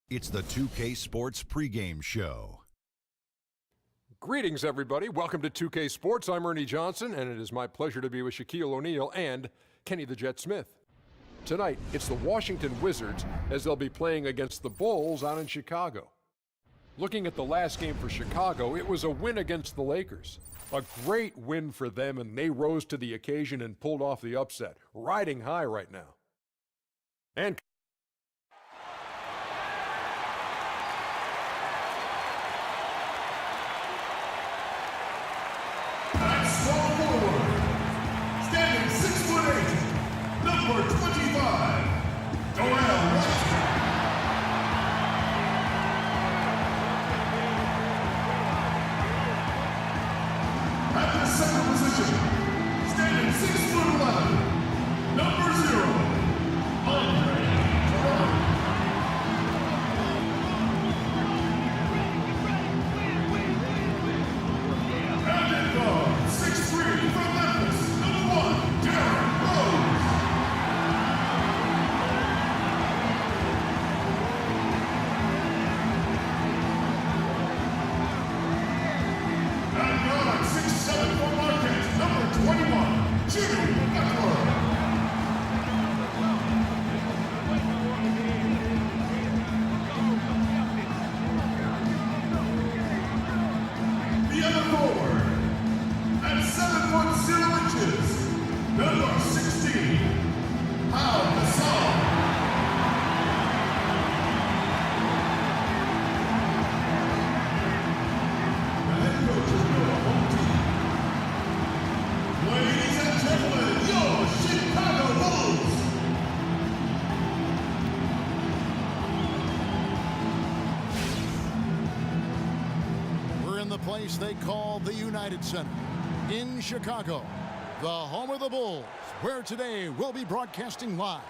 It's the 2K Sports pregame show. Greetings, everybody. Welcome to 2K Sports. I'm Ernie Johnson, and it is my pleasure to be with Shaquille O'Neal and Kenny the Jet Smith. Tonight, it's the Washington Wizards as they'll be playing against the Bulls out in Chicago. Looking at the last game for Chicago, it was a win against the Lakers. A great win for them, and they rose to the occasion and pulled off the upset, riding high right now. And Small forward, standing 6'8", number 25, Darrell White. At the center position, standing 6'11", number 0, Andre Drummond. And at guard, 6'3", from Memphis, number 1, Derrick Rose. At guard, 6'7", from Marquette, number 21, Jimmy Butler. The other forward, at 7'0", number 16, Pau Gasol. The head coach of your home team. Ladies and gentlemen, your Chicago Bulls. We're in the place they call the United Center in Chicago, the home of the Bulls, where today we'll be broadcasting live.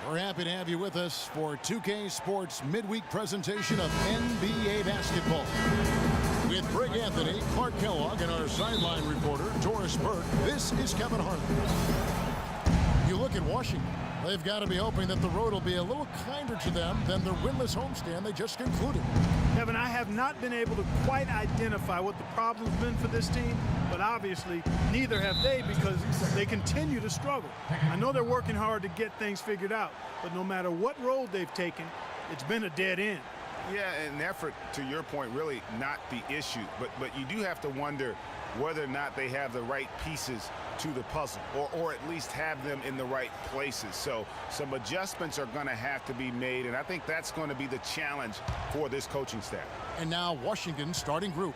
We're happy to have you with us for 2K Sports midweek presentation of NBA basketball. With Greg Anthony, Clark Kellogg, and our sideline reporter, Doris Burke, this is Kevin Harlan. You look at Washington, they've got to be hoping that the road will be a little kinder to them than their winless homestand they just concluded. Kevin, I have not been able to quite identify what the problem's been for this team, but obviously neither have they because they continue to struggle. I know they're working hard to get things figured out, but no matter what road they've taken, it's been a dead end. Yeah, an effort, to your point, really not the issue. But you do have to wonder whether or not they have the right pieces to the puzzle, or at least have them in the right places. So some adjustments are going to have to be made, and I think that's going to be the challenge for this coaching staff. And now Washington's starting group.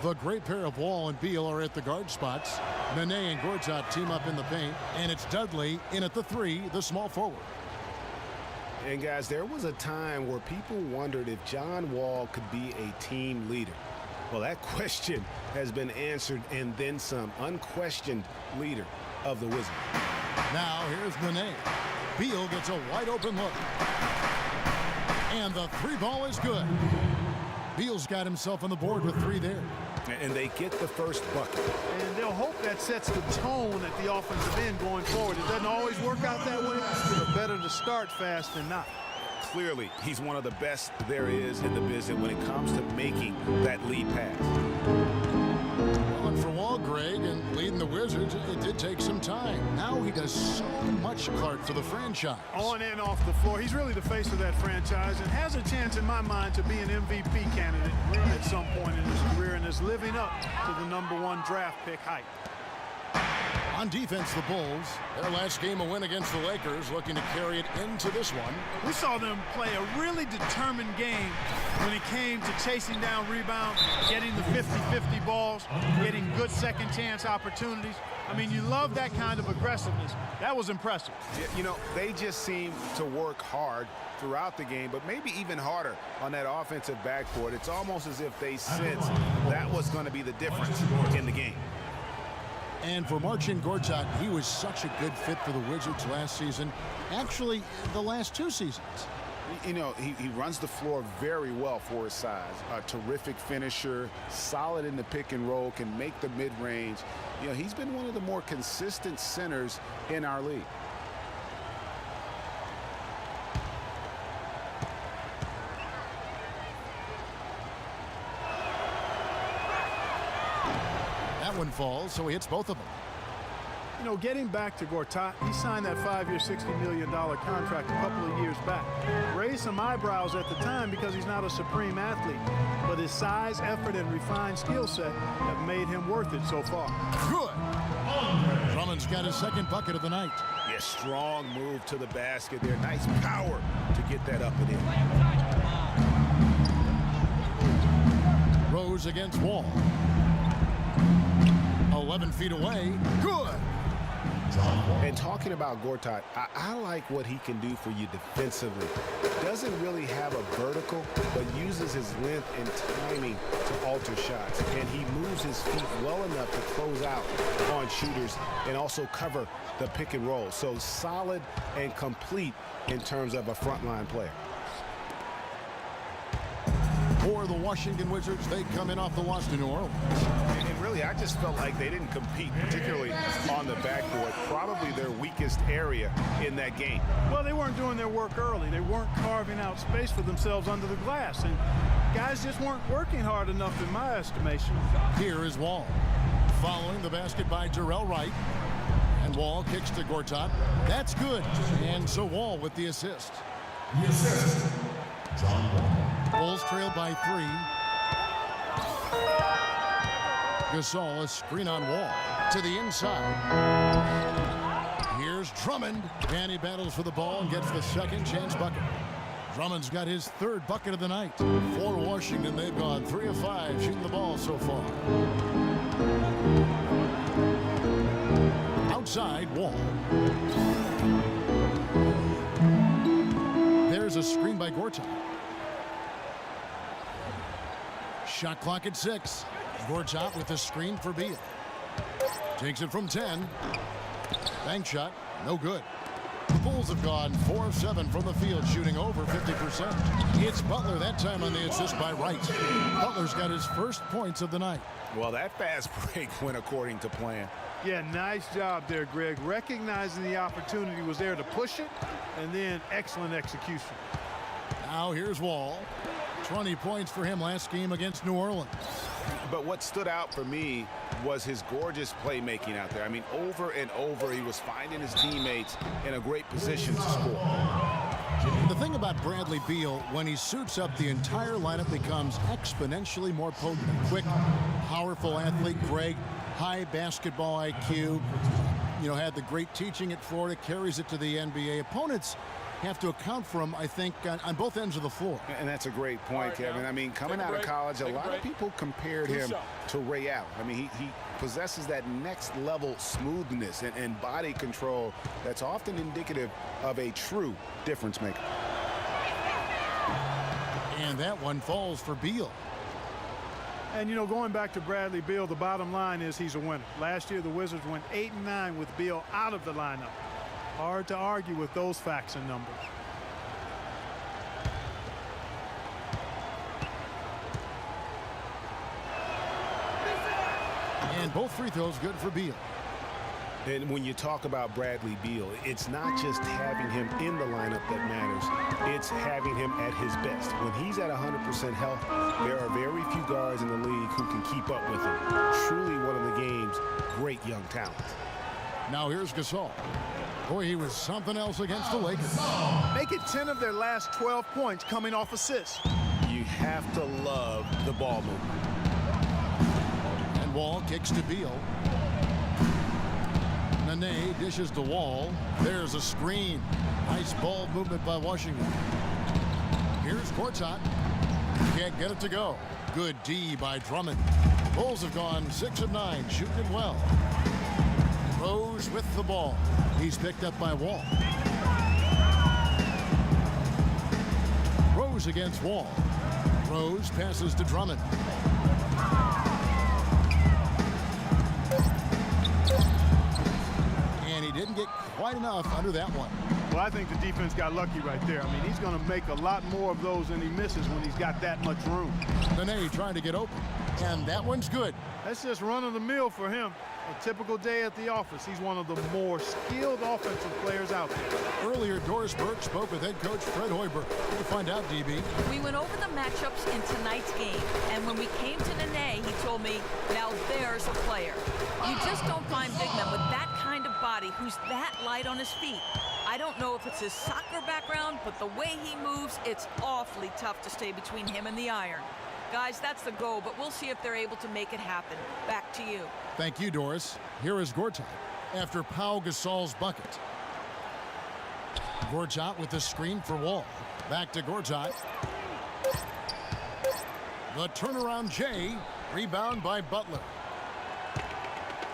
The great pair of Wall and Beal are at the guard spots. Nene and Gortat team up in the paint, and it's Dudley in at the 3, the small forward. And guys, there was a time where people wondered if John Wall could be a team leader. Well, that question has been answered and then some. Unquestioned leader of the Wizards. Now here's Nene. Beal gets a wide open look. And the 3 ball is good. Beal's got himself on the board with 3 there. And they get the first bucket. And they'll hope that sets the tone at the offensive end going forward. It doesn't always work out that way, but better to start fast than not. Clearly, he's one of the best there is in the business when it comes to making that lead pass. Well, and for Wall, Greg, and leading the Wizards, it did take some time. Now he does so much, Clark, for the franchise. On and off the floor, he's really the face of that franchise and has a chance, in my mind, to be an MVP candidate at some point in his career and is living up to the #1 draft pick hype. On defense, the Bulls, their last game a win against the Lakers, looking to carry it into this one. We saw them play a really determined game when it came to chasing down rebounds, getting the 50-50 balls, getting good second chance opportunities. I mean, you love that kind of aggressiveness. That was impressive. You know, they just seem to work hard throughout the game, but maybe even harder on that offensive backboard. It's almost as if they sensed that was going to be the difference in the game. And for Marcin Gortat, he was such a good fit for the Wizards last season. Actually, the last 2 seasons. You know, he runs the floor very well for his size. A terrific finisher, solid in the pick and roll, can make the mid-range. You know, he's been one of the more consistent centers in our league. one falls, so he hits both of them. You know, getting back to Gortat, he signed that 5-year, $60 million contract a couple of years back. Raised some eyebrows at the time because he's not a supreme athlete, but his size, effort, and refined skill set have made him worth it so far. Good. Drummond's got his second bucket of the night. Yeah, strong move to the basket there. Nice power to get that up and in. Rose against Wall. 11 feet away. Good. And talking about Gortat, I like what he can do for you defensively. Doesn't really have a vertical, but uses his length and timing to alter shots. And he moves his feet well enough to close out on shooters and also cover the pick and roll. So solid and complete in terms of a frontline player. For the Washington Wizards, they come in off the loss to New Orleans. And really, I just felt like they didn't compete, particularly on the backboard. Probably their weakest area in that game. Well, they weren't doing their work early. They weren't carving out space for themselves under the glass. And guys just weren't working hard enough in my estimation. Here is Wall. Following the basket by Jarrell Wright. And Wall kicks to Gortat. That's good. And so Wall with the assist. The assist, John Wall. Bulls trailed by 3. Gasol, a screen on Wall to the inside. Here's Drummond, and he battles for the ball and gets the second chance bucket. Drummond's got his third bucket of the night. For Washington, they've gone 3 of 5 shooting the ball so far. Outside, Wall. There's a screen by Gortat. Shot clock at 6. Gortat with the screen for Beal. Takes it from 10. Bank shot, no good. The Bulls have gone 4 of 7 from the field, shooting over 50%. It's Butler that time on the assist by Wright. Butler's got his first points of the night. Well, that fast break went according to plan. Yeah, nice job there, Greg. Recognizing the opportunity was there to push it, and then excellent execution. Now here's Wall. 20 points for him last game against New Orleans. But what stood out for me was his gorgeous playmaking out there. I mean, over and over, he was finding his teammates in a great position to score. The thing about Bradley Beal, when he suits up, the entire lineup becomes exponentially more potent. Quick, powerful athlete, Greg, high basketball IQ. You know, had the great teaching at Florida, carries it to the NBA. Opponents have to account for him, I think, on both ends of the floor. And that's a great point, Kevin. I mean, coming out of college, a lot of people compared him to Ray Allen. I mean, he possesses that next level smoothness and body control that's often indicative of a true difference maker. And that one falls for Beal. And, you know, going back to Bradley Beal, the bottom line is he's a winner. Last year, the Wizards went 8-9 with Beal out of the lineup. Hard to argue with those facts and numbers. And both free throws good for Beal. And when you talk about Bradley Beal, it's not just having him in the lineup that matters. It's having him at his best. When he's at 100% health, there are very few guards in the league who can keep up with him. Truly one of the game's great young talent. Now here's Gasol. Boy, he was something else against the Lakers. Make it 10 of their last 12 points coming off assists. You have to love the ball movement. And Wall kicks to Beal. Nene dishes to Wall. There's a screen. Nice ball movement by Washington. Here's Gortat. Can't get it to go. Good D by Drummond. Bulls have gone 6 of 9, shooting it well. Rose with the ball. He's picked up by Wall. Rose against Wall. Rose passes to Drummond. And he didn't get quite enough under that one. Well, I think the defense got lucky right there. I mean, he's going to make a lot more of those than he misses when he's got that much room. Nene trying to get open, and that one's good. That's just run-of-the-mill for him. A typical day at the office. He's one of the more skilled offensive players out there. Earlier, Doris Burke spoke with head coach Fred Hoiberg. We'll find out, DB. We went over the matchups in tonight's game, and when we came to Nene, he told me, now there's a player. You just don't find big men with that kind of body who's that light on his feet. I don't know if it's his soccer background, but the way he moves, it's awfully tough to stay between him and the iron. Guys, that's the goal, but we'll see if they're able to make it happen. Back to you. Thank you, Doris. Here is Gortat after Pau Gasol's bucket. Gortat with the screen for Wall. Back to Gortat. The turnaround Jay. Rebound by Butler.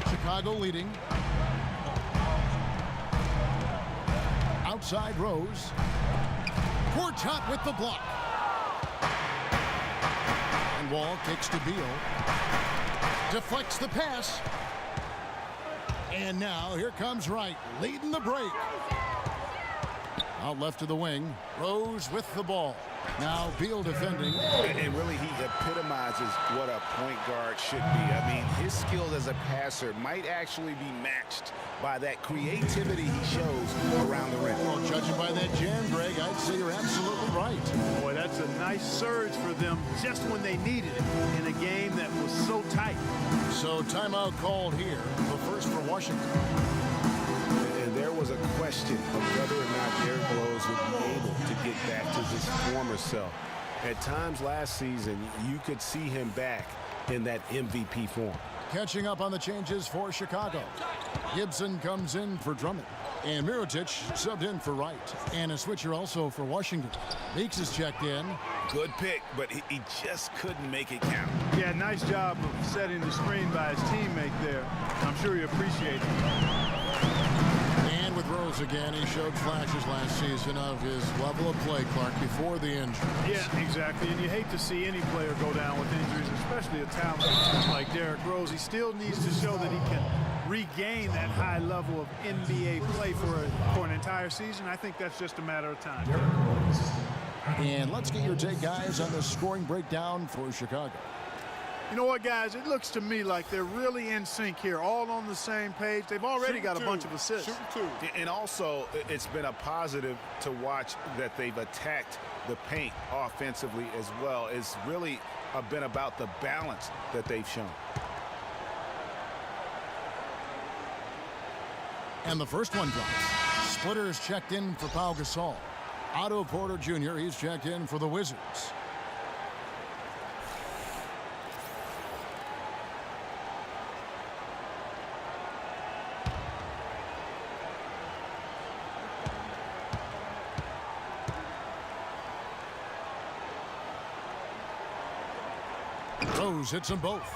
Chicago leading. Outside Rose. Gortat with the block. And Wall kicks to Beal. Deflects the pass. And now here comes Wright leading the break. Out left to the wing. Rose with the ball. Now Beal defending. And really, he epitomizes what a point guard should be. I mean, his skills as a passer might actually be matched by that creativity he shows around the rim. Well, judging by that jam, Greg, I'd say you're absolutely right. Boy, that's a nice surge for them just when they needed it in a game that was so tight. So timeout called here. The first for Washington. And there was a question of whether or not Derrick Rose would be able to get back to his former self. At times last season, you could see him back in that MVP form. Catching up on the changes for Chicago. Gibson comes in for Drummond. And Mirotic subbed in for Wright. And a switcher also for Washington. Meeks is checked in. Good pick, but he just couldn't make it count. Yeah, nice job of setting the screen by his teammate there. I'm sure he appreciates it. And with Rose again, he showed flashes last season of his level of play, Clark, before the injury. Yeah, exactly. And you hate to see any player go down with injuries, especially a talent like Derrick Rose. He still needs to show that he can regain that high level of NBA play for an entire season. I think that's just a matter of time. And let's get your take, guys, on the scoring breakdown for Chicago. You know what, guys? It looks to me like they're really in sync here, all on the same page. They've already got a bunch of assists. And also, it's been a positive to watch that they've attacked the paint offensively as well. It's really been about the balance that they've shown. And the first one drops. Splitters checked in for Pau Gasol. Otto Porter Jr., he's checked in for the Wizards. Rose hits them both.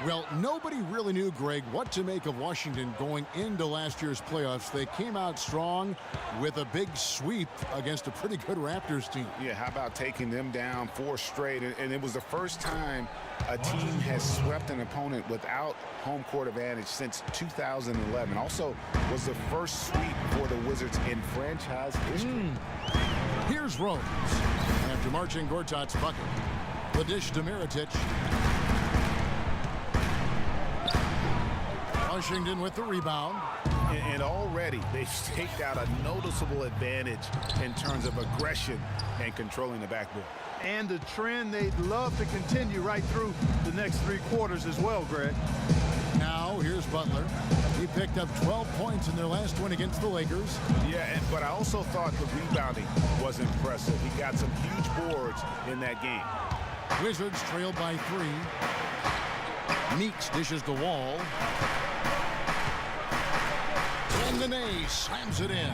Well, nobody really knew, Greg, what to make of Washington going into last year's playoffs. They came out strong with a big sweep against a pretty good Raptors team. Yeah, how about taking them down 4 straight? And it was the first time a team has swept an opponent without home court advantage since 2011. Also was the first sweep for the Wizards in franchise history. Here's Rose. After marching Gortat's bucket. The dish to Mirotic. Washington with the rebound. And already they've staked out a noticeable advantage in terms of aggression and controlling the backboard. And a trend they'd love to continue right through the next 3 quarters as well, Greg. Now here's Butler. He picked up 12 points in their last win against the Lakers. Yeah, but I also thought the rebounding was impressive. He got some huge boards in that game. Wizards trailed by 3. Meeks dishes the Wall. And Nene slams it in.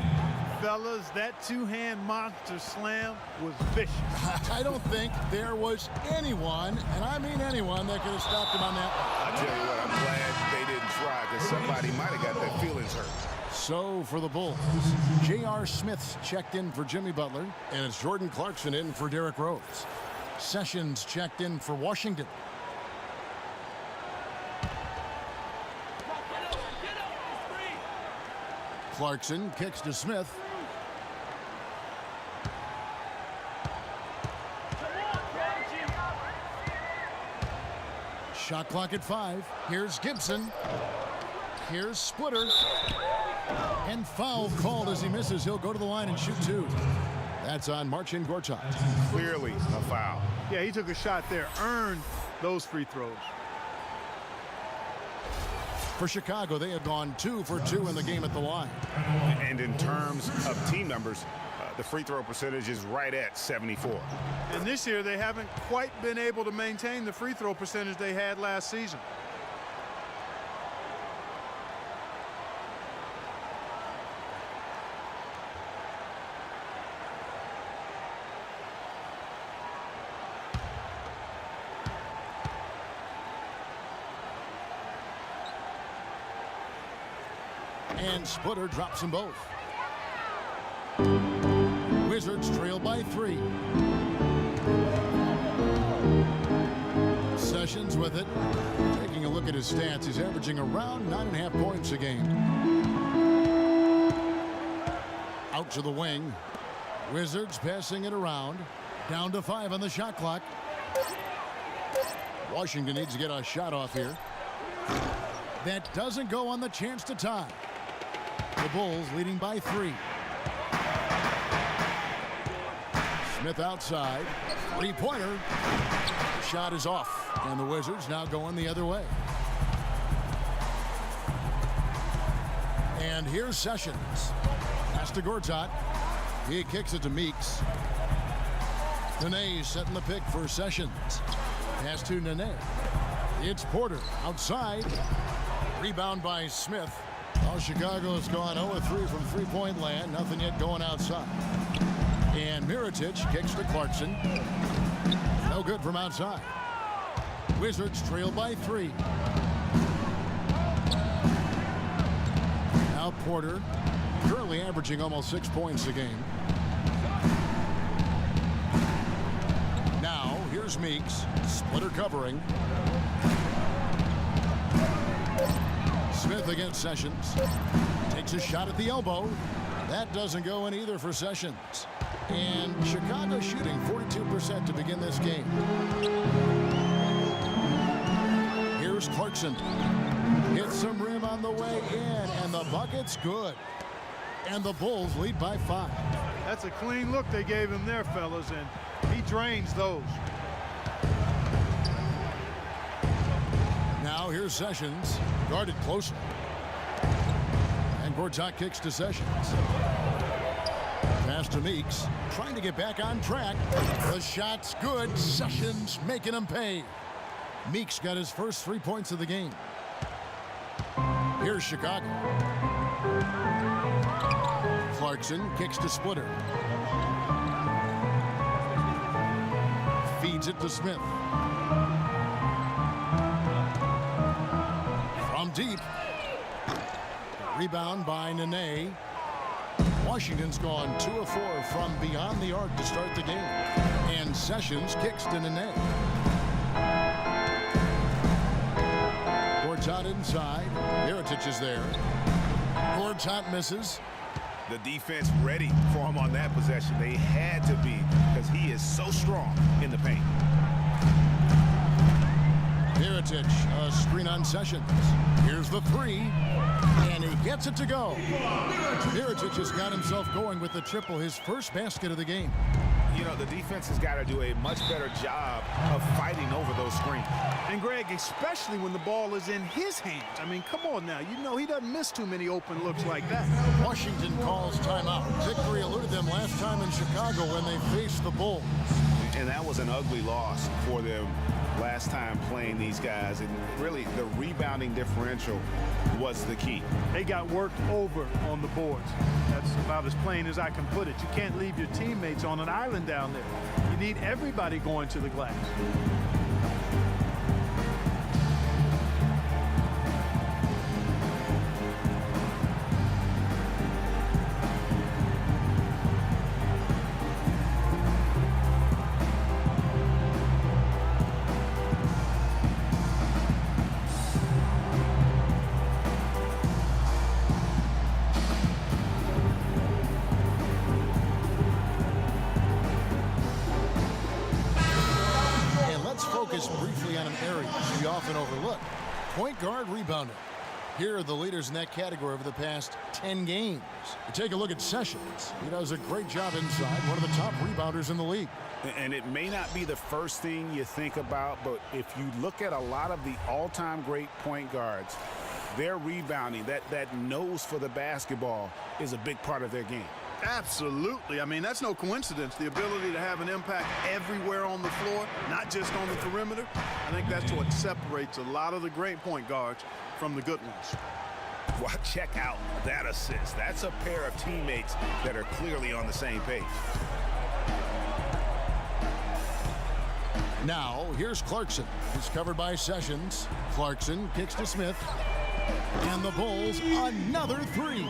Fellas, that 2-hand monster slam was vicious. I don't think there was anyone, and I mean anyone, that could have stopped him on that one. I tell you what, I'm glad they didn't try, because somebody might have got their feelings hurt. So for the Bulls, J.R. Smith's checked in for Jimmy Butler, and it's Jordan Clarkson in for Derrick Rose. Sessions checked in for Washington. Clarkson kicks to Smith. Shot clock at 5. Here's Gibson. Here's Splitter. And foul called as he misses. He'll go to the line and shoot 2. That's on Marcin Gortat. Clearly a foul. Yeah, he took a shot there, earned those free throws. For Chicago, they have gone 2 for 2 in the game at the line. And in terms of team numbers, the free throw percentage is right at 74. And this year, they haven't quite been able to maintain the free throw percentage they had last season. And Splitter drops them both. Wizards trail by 3. Sessions with it. Taking a look at his stats, he's averaging around 9.5 points a game. Out to the wing. Wizards passing it around. Down to 5 on the shot clock. Washington needs to get a shot off here. That doesn't go on the chance to tie. The Bulls leading by 3. Smith outside. 3-pointer. The shot is off. And the Wizards now going the other way. And here's Sessions. Pass to Gortat. He kicks it to Meeks. Nene setting the pick for Sessions. Pass to Nene. It's Porter outside. Rebound by Smith. Well, Chicago's gone 0-3 from three-point land. Nothing yet going outside. And Mirotic kicks to Clarkson. No good from outside. Wizards trail by 3. Now Porter, currently averaging almost 6 points a game. Now here's Meeks. Splitter covering. Smith against Sessions. Takes a shot at the elbow. That doesn't go in either for Sessions. And Chicago shooting 42% to begin this game. Here's Clarkson. Hits some rim on the way in, and the bucket's good. And the Bulls lead by 5. That's a clean look they gave him there, fellas, and he drains those. Now here's Sessions, guarded closer. And Gortat kicks to Sessions. Pass to Meeks, trying to get back on track. The shot's good. Sessions making him pay. Meeks got his first 3 points of the game. Here's Chicago. Clarkson kicks to Splitter. Feeds it to Smith. From deep. Rebound by Nene. Washington's gone 2 of 4 from beyond the arc to start the game. And Sessions kicks to Nene. Gortat inside. Mirotic is there. Gortat misses. The defense ready for him on that possession. They had to be, because he is so strong in the paint. Mirotic, a screen on Sessions. Here's the 3, and he gets it to go. Mirotic has got himself going with the triple, his first basket of the game. You know, the defense has got to do a much better job of fighting over those screens. And Greg, especially when the ball is in his hands. I mean, come on now. You know he doesn't miss too many open looks like that. Washington calls timeout. Victory eluded them last time in Chicago when they faced the Bulls. And that was an ugly loss for them last time playing these guys. And really, the rebounding differential was the key. They got worked over on the boards. That's about as plain as I can put it. You can't leave your teammates on an island down there. You need everybody going to the glass. areas we often overlook. Point guard rebounding. Here are the leaders in that category over the past 10 games. You take a look at Sessions. He does a great job inside, one of the top rebounders in the league. And it may not be the first thing you think about, but if you look at a lot of the all-time great point guards, their rebounding, that nose for the basketball is a big part of their game. Absolutely. I mean, that's no coincidence. The ability to have an impact everywhere on the floor, not just on the perimeter. I think that's what separates a lot of the great point guards from the good ones. Well, check out that assist. That's a pair of teammates that are clearly on the same page. Now, here's Clarkson. He's covered by Sessions. Clarkson kicks to Smith. And the Bulls, another three.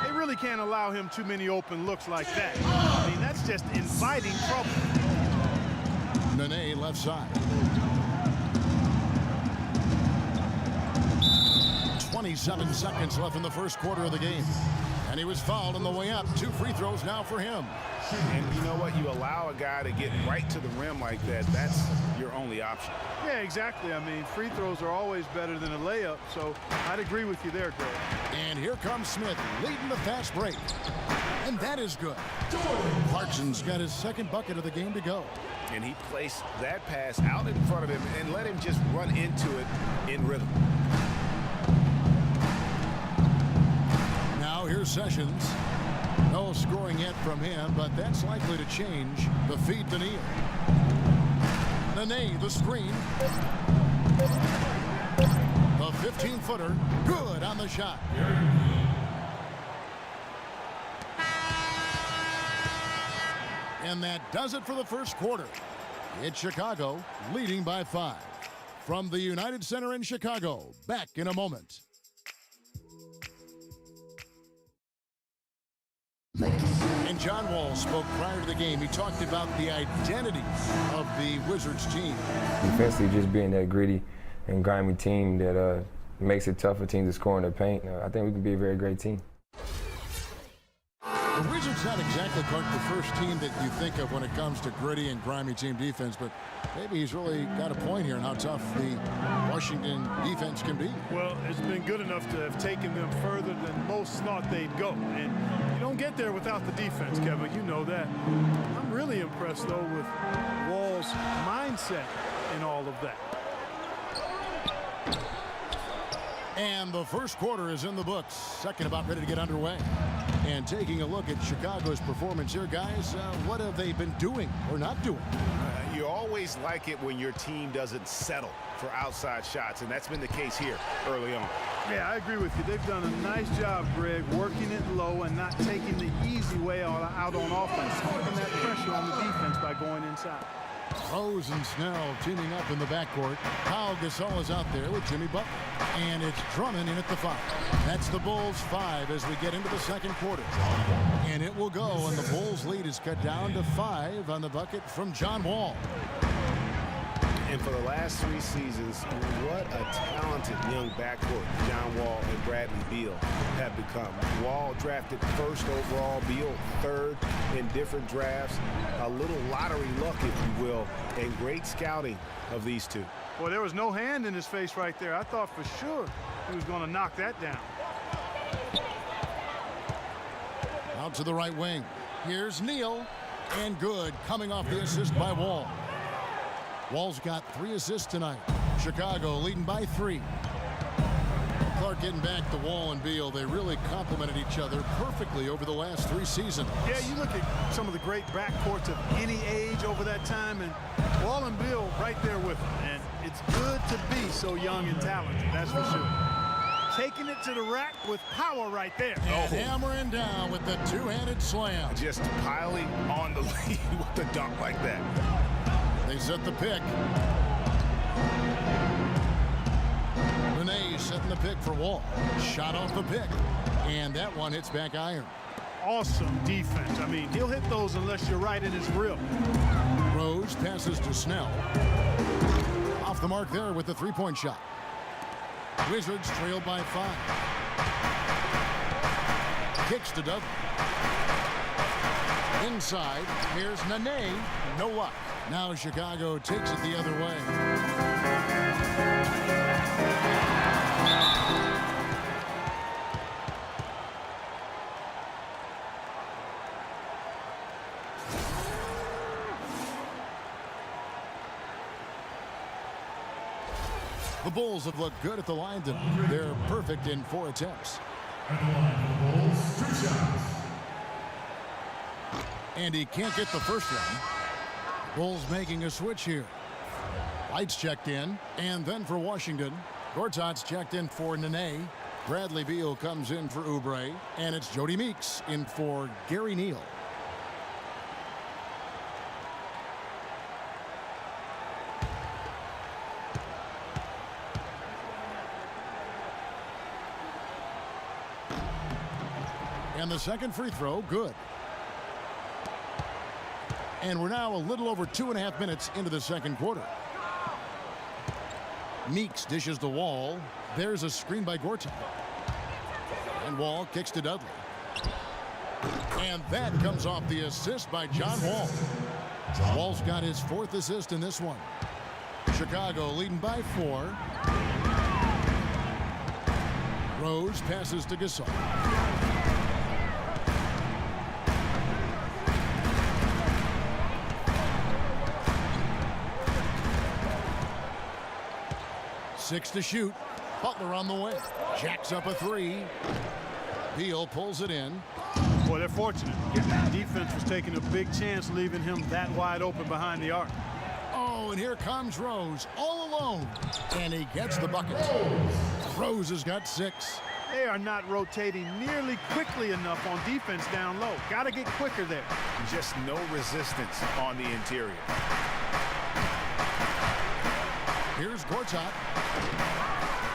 They really can't allow him too many open looks like that. I mean, that's just inviting trouble. Nene left side. 27 seconds left in the first quarter of the game. And he was fouled on the way up. 2 free throws now for him. And you know what? You allow a guy to get right to the rim like that, that's your only option. Yeah, exactly. I mean, free throws are always better than a layup, so I'd agree with you there, Greg. And here comes Smith leading the fast break. And that is good. Clarkson's got his second bucket of the game to go. And he placed that pass out in front of him and let him just run into it in rhythm. Now here's Sessions. No scoring yet from him, but that's likely to change. The feed to Neal. Nene, the screen. The 15-footer, good on the shot. And that does it for the first quarter. It's Chicago leading by 5. From the United Center in Chicago, back in a moment. And John Wall spoke prior to the game. He talked about the identity of the Wizards team. Defensively, just being that gritty and grimy team that makes it tough for teams to score in their paint. I think we can be a very great team. The Wizards not exactly, Clark, the first team that you think of when it comes to gritty and grimy team defense, but maybe he's really got a point here on how tough the Washington defense can be. Well, it's been good enough to have taken them further than most thought they'd go. And you don't get there without the defense, Kevin. You know that. I'm really impressed, though, with Wall's mindset in all of that. And the first quarter is in the books. Second about ready to get underway. And taking a look at Chicago's performance here, guys, what have they been doing or not doing? You always like it when your team doesn't settle for outside shots, and that's been the case here early on. Yeah, I agree with you. They've done a nice job, Greg, working it low and not taking the easy way out on offense, keeping that pressure on the defense by going inside. Rose and Snell teaming up in the backcourt. Pau Gasol is out there with Jimmy Butler. And it's Drummond in at the 5. That's the Bulls 5 as we get into the second quarter. And it will go, and the Bulls lead is cut down to 5 on the bucket from John Wall. And for the last 3 seasons, what a talented young backcourt John Wall and Bradley Beal have become. Wall drafted first overall, Beal third in different drafts. A little lottery luck, if you will, and great scouting of these two. Well, there was no hand in his face right there. I thought for sure he was going to knock that down. Out to the right wing. Here's Neal. And good, coming off the assist by Wall. Wall's got 3 assists tonight. Chicago leading by 3. Clark getting back to Wall and Beal. They really complemented each other perfectly over the last 3 seasons. Yeah, you look at some of the great backcourts of any age over that time, and Wall and Beal right there with them. And it's good to be so young and talented, that's for sure. Taking it to the rack with power right there. And hammering down with the 2-handed slam. Just piling on the lead with a dunk like that. They set the pick. Nene setting the pick for Wall. Shot off the pick. And that one hits back iron. Awesome defense. I mean, he'll hit those unless you're right in his grill. Rose passes to Snell. Off the mark there with the 3-point shot. Wizards trailed by 5. Kicks to Dudley. Inside, here's Nene. No luck. Now Chicago takes it the other way. The Bulls have looked good at the line tonight. They're perfect in 4 attempts. At the line for the Bulls, 2 shots. And he can't get the first one. Bulls making a switch here. Lights checked in. And then for Washington, Gortat's checked in for Nene. Bradley Beal comes in for Oubre. And it's Jody Meeks in for Gary Neal. And the second free throw, good. And we're now a little over 2.5 minutes into the second quarter. Meeks dishes the Wall. There's a screen by Gortat. And Wall kicks to Dudley. And that comes off the assist by John Wall. Wall's got his 4th assist in this one. Chicago leading by 4. Rose passes to Gasol. Six to shoot. Butler on the way. Jacks up a 3. Beal pulls it in. Boy, they're fortunate. Defense was taking a big chance leaving him that wide open behind the arc. Oh, and here comes Rose all alone. And he gets the bucket. Rose has got 6. They are not rotating nearly quickly enough on defense down low. Got to get quicker there. Just no resistance on the interior. Here's Gortat.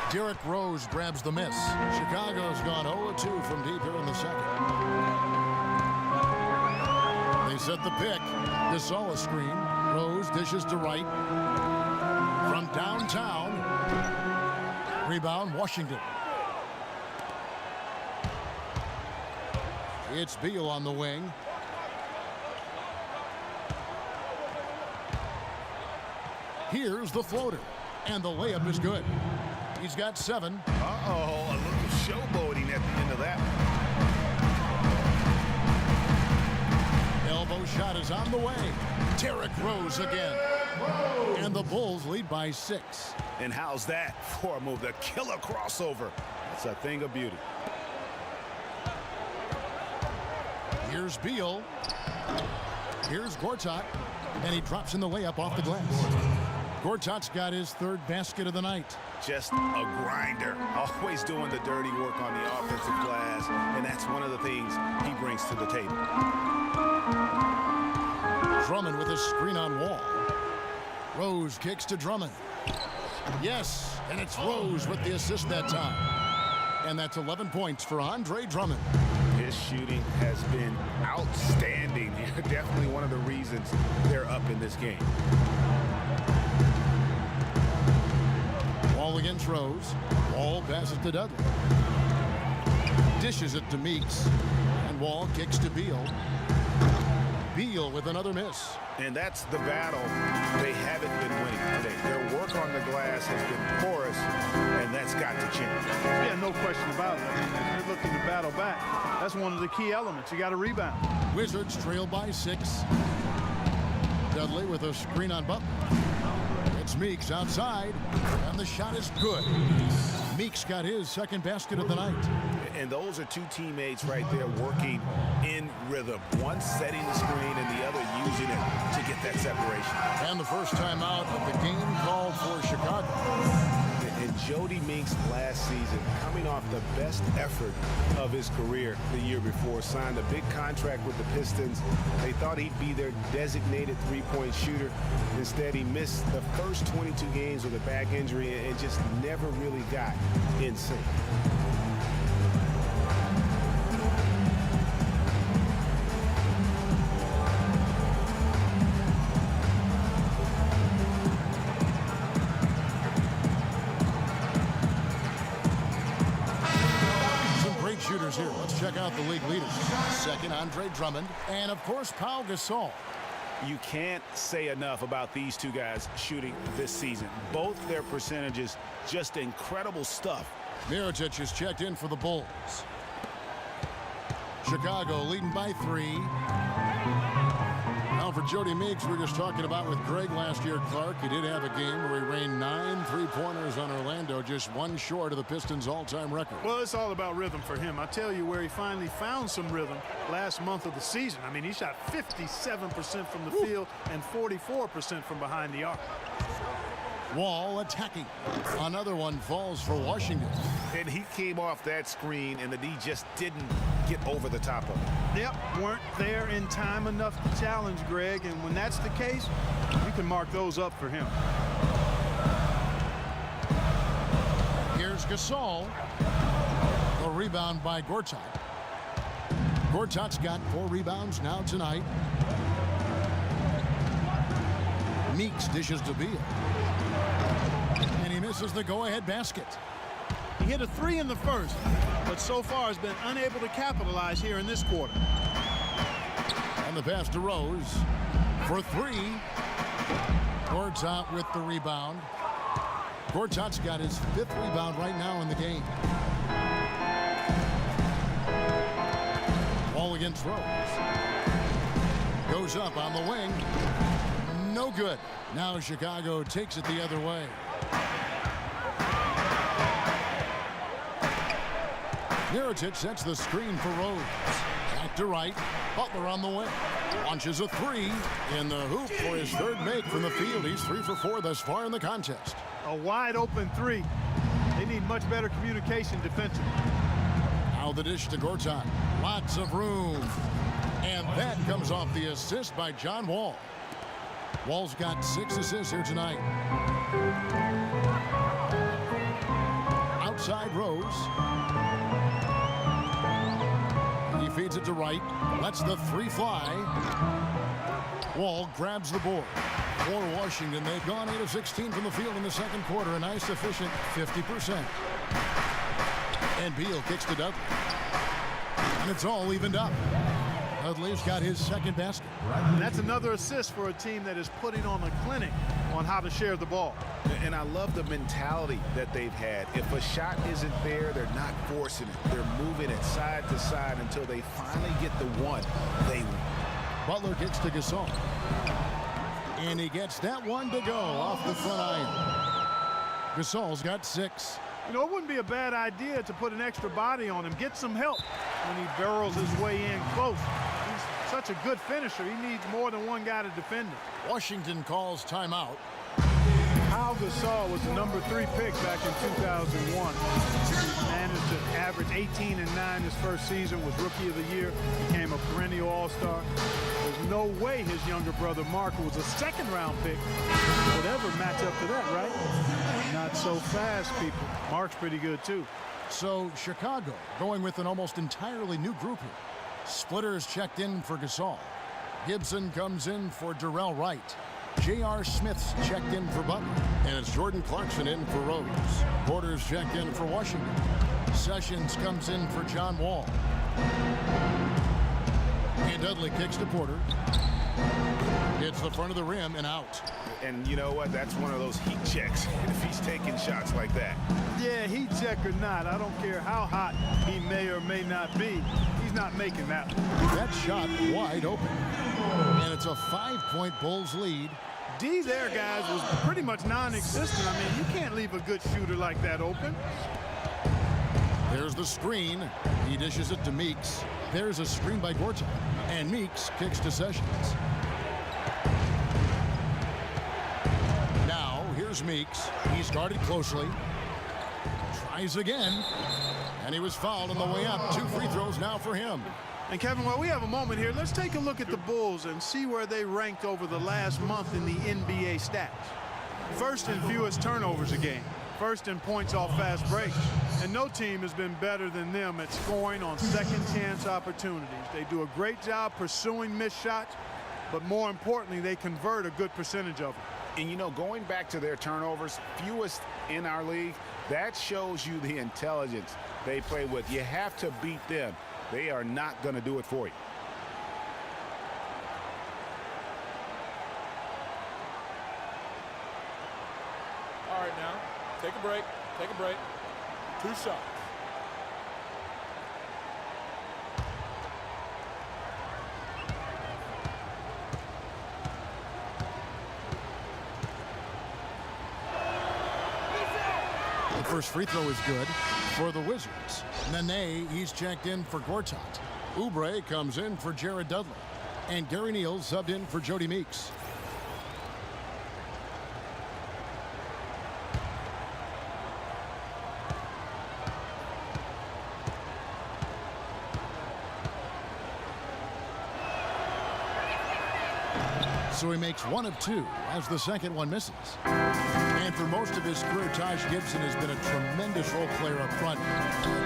Derrick Rose grabs the miss. Chicago's gone 0-2 from deep here in the second. They set the pick. Gasol a screen. Rose dishes to right. From downtown. Rebound, Washington. It's Beal on the wing. Here's the floater. And the layup is good. He's got 7. Uh-oh, a little showboating at the end of that. Elbow shot is on the way. Derrick Rose again. And the Bulls lead by 6. And how's that for a move? The killer crossover. It's a thing of beauty. Here's Beal. Here's Gortat. And he drops in the layup off the glass. Gortat's got his 3rd basket of the night. Just a grinder. Always doing the dirty work on the offensive glass. And that's one of the things he brings to the table. Drummond with a screen on Wall. Rose kicks to Drummond. Yes, and it's Rose with the assist that time. And that's 11 points for Andre Drummond. His shooting has been outstanding. Definitely one of the reasons they're up in this game. Wall against Rose. Wall passes to Dudley. Dishes it to Meeks. And Wall kicks to Beal. Beal with another miss. And that's the battle they haven't been winning today. Their work on the glass has been porous, and that's got to change. Yeah, no question about it. They're looking to battle back. That's one of the key elements. You got to rebound. Wizards trail by 6. Dudley with a screen on Butler. It's Meeks outside, and the shot is good. Meeks got his 2nd basket of the night. And those are 2 teammates right there working in rhythm. One setting the screen and the other using it to get that separation. And the first time out of the game called for Chicago. And Jody Meeks last season, coming off the best effort of his career the year before, signed a big contract with the Pistons. They thought he'd be their designated 3-point shooter. Instead, he missed the first 22 games with a back injury and just never really got in sync. Here. Let's check out the league leaders. 2nd, Andre Drummond. And, of course, Pau Gasol. You can't say enough about these two guys shooting this season. Both their percentages, just incredible stuff. Mirotic is checked in for the Bulls. Chicago leading by 3. Now for Jody Meeks, we were just talking about with Greg last year, Clark. He did have a game where he rained 9 3-pointers on Orlando, just one short of the Pistons' all-time record. Well, it's all about rhythm for him. I'll tell you where he finally found some rhythm last month of the season. I mean, he shot 57% from the field and 44% from behind the arc. Wall attacking. Another one falls for Washington. And he came off that screen, and the D just didn't get over the top of it. Yep, weren't there in time enough to challenge Greg, and when that's the case, you can mark those up for him. Here's Gasol. The rebound by Gortat. Gortat's got 4 rebounds now tonight. Meeks dishes to Beal. And he misses the go-ahead basket. He hit a 3 in the first, but so far has been unable to capitalize here in this quarter. And the pass to Rose for 3. Gortat with the rebound. Gortat's got his 5th rebound right now in the game. Ball against Rose. Goes up on the wing. No good. Now Chicago takes it the other way. Mirotic sets the screen for Rose. Back to right. Butler on the wing. Launches a 3 in the hoop for his 3rd make from the field. He's 3 for 4 thus far in the contest. A wide open 3. They need much better communication defensively. Now the dish to Gortat. Lots of room. And that comes off the assist by John Wall. Wall's got 6 assists here tonight. Outside Rose. He feeds it to right. Lets the 3 fly. Wall grabs the board. For Washington, they've gone 8 of 16 from the field in the second quarter. A nice efficient 50%. And Beal kicks to Dudley. And it's all evened up. Dudley's got his 2nd basket. And that's another assist for a team that is putting on a clinic on how to share the ball. And I love the mentality that they've had. If a shot isn't there, they're not forcing it. They're moving it side to side until they finally get the one they want. Butler kicks to Gasol. And he gets that one to go off the front iron. Gasol's got 6. You know, it wouldn't be a bad idea to put an extra body on him, get some help when he barrels his way in close. He's such a good finisher. He needs more than one guy to defend him. Washington calls timeout. Pau Gasol was the number 3 pick back in 2001. He managed to average 18 and 9 his first season, was Rookie of the Year, became a perennial All-Star. There's no way his younger brother Mark, who was a 2nd-round pick, would ever match up to that, right? Not so fast, people. Mark's pretty good, too. So Chicago going with an almost entirely new group here. Splitters checked in for Gasol. Gibson comes in for Darrell Wright. J.R. Smith's checked in for Butler. And it's Jordan Clarkson in for Rose. Porter's checked in for Washington. Sessions comes in for John Wall. And Dudley kicks to Porter. Hits the front of the rim and out. And you know what? That's one of those heat checks if he's taking shots like that. Yeah, heat check or not, I don't care how hot he may or may not be. He's not making that one. That shot wide open. And it's a 5-point Bulls lead. D there, guys, was pretty much non-existent. I mean, you can't leave a good shooter like that open. There's the screen. He dishes it to Meeks. There's a screen by Gortat. And Meeks kicks to Sessions. Now, here's Meeks. He's guarded closely. Tries again. And he was fouled on the way up. 2 free throws now for him. And Kevin, while we have a moment here, let's take a look at the Bulls and see where they ranked over the last month in the NBA stats. First in fewest turnovers a game. First in points off fast breaks. And no team has been better than them at scoring on second chance opportunities. They do a great job pursuing missed shots, but more importantly, they convert a good percentage of them. And you know, going back to their turnovers, fewest in our league, that shows you the intelligence they play with. You have to beat them. They are not going to do it for you. Take a break. Take a break. 2 shots. The first free throw is good for the Wizards. Nene, he's checked in for Gortat. Oubre comes in for Jared Dudley. And Gary Neal subbed in for Jody Meeks. So he makes 1 of 2 as the second one misses. And for most of his career, Taj Gibson has been a tremendous role player up front.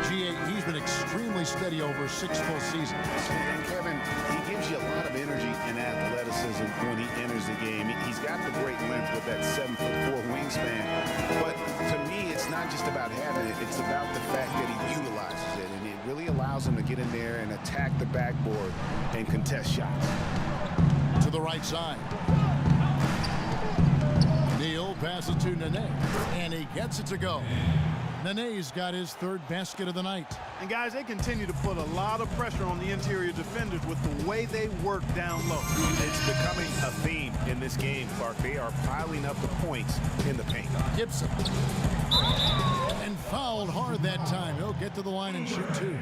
GA, he's been extremely steady over 6 full seasons. And Kevin, he gives you a lot of energy and athleticism when he enters the game. He's got the great length with that 7'4" wingspan. But to me, it's not just about having it. It's about the fact that he utilizes it. And it really allows him to get in there and attack the backboard and contest shots. To the right side. Neal passes to Nene, and he gets it to go. Nene's got his 3rd basket of the night. And guys, they continue to put a lot of pressure on the interior defenders with the way they work down low. It's becoming a theme in this game, Clark. They are piling up the points in the paint. Gibson. And fouled hard that time. He'll get to the line and shoot 2.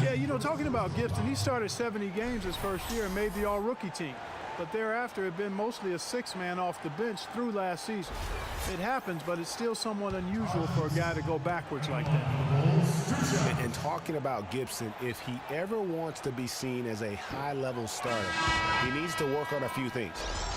Yeah, you know, talking about Gibson, he started 70 games his first year and made the all-rookie team. But thereafter, had been mostly a 6-man off the bench through last season. It happens, but it's still somewhat unusual for a guy to go backwards like that. And talking about Gibson, if he ever wants to be seen as a high-level starter, he needs to work on a few things.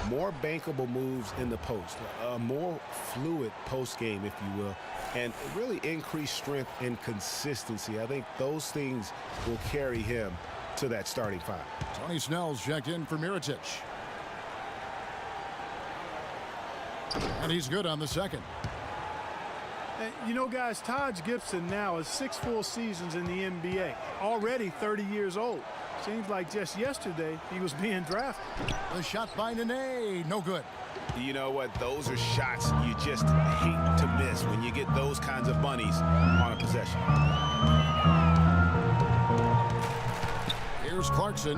More bankable moves in the post, a more fluid post game, if you will, and really increased strength and consistency. I think those things will carry him to that starting 5. Tony Snell's checked in for Mirotic. And he's good on the second. And, you know, guys, Taj Gibson now has 6 full seasons in the NBA, already 30 years old. Seems like just yesterday he was being drafted. The shot by Nene, no good. You know what? Those are shots you just hate to miss when you get those kinds of bunnies on a possession. Here's Clarkson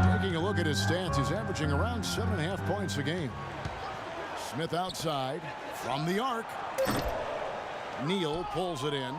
taking a look at his stats. He's averaging around 7.5 points a game. Smith outside from the arc. Neal pulls it in.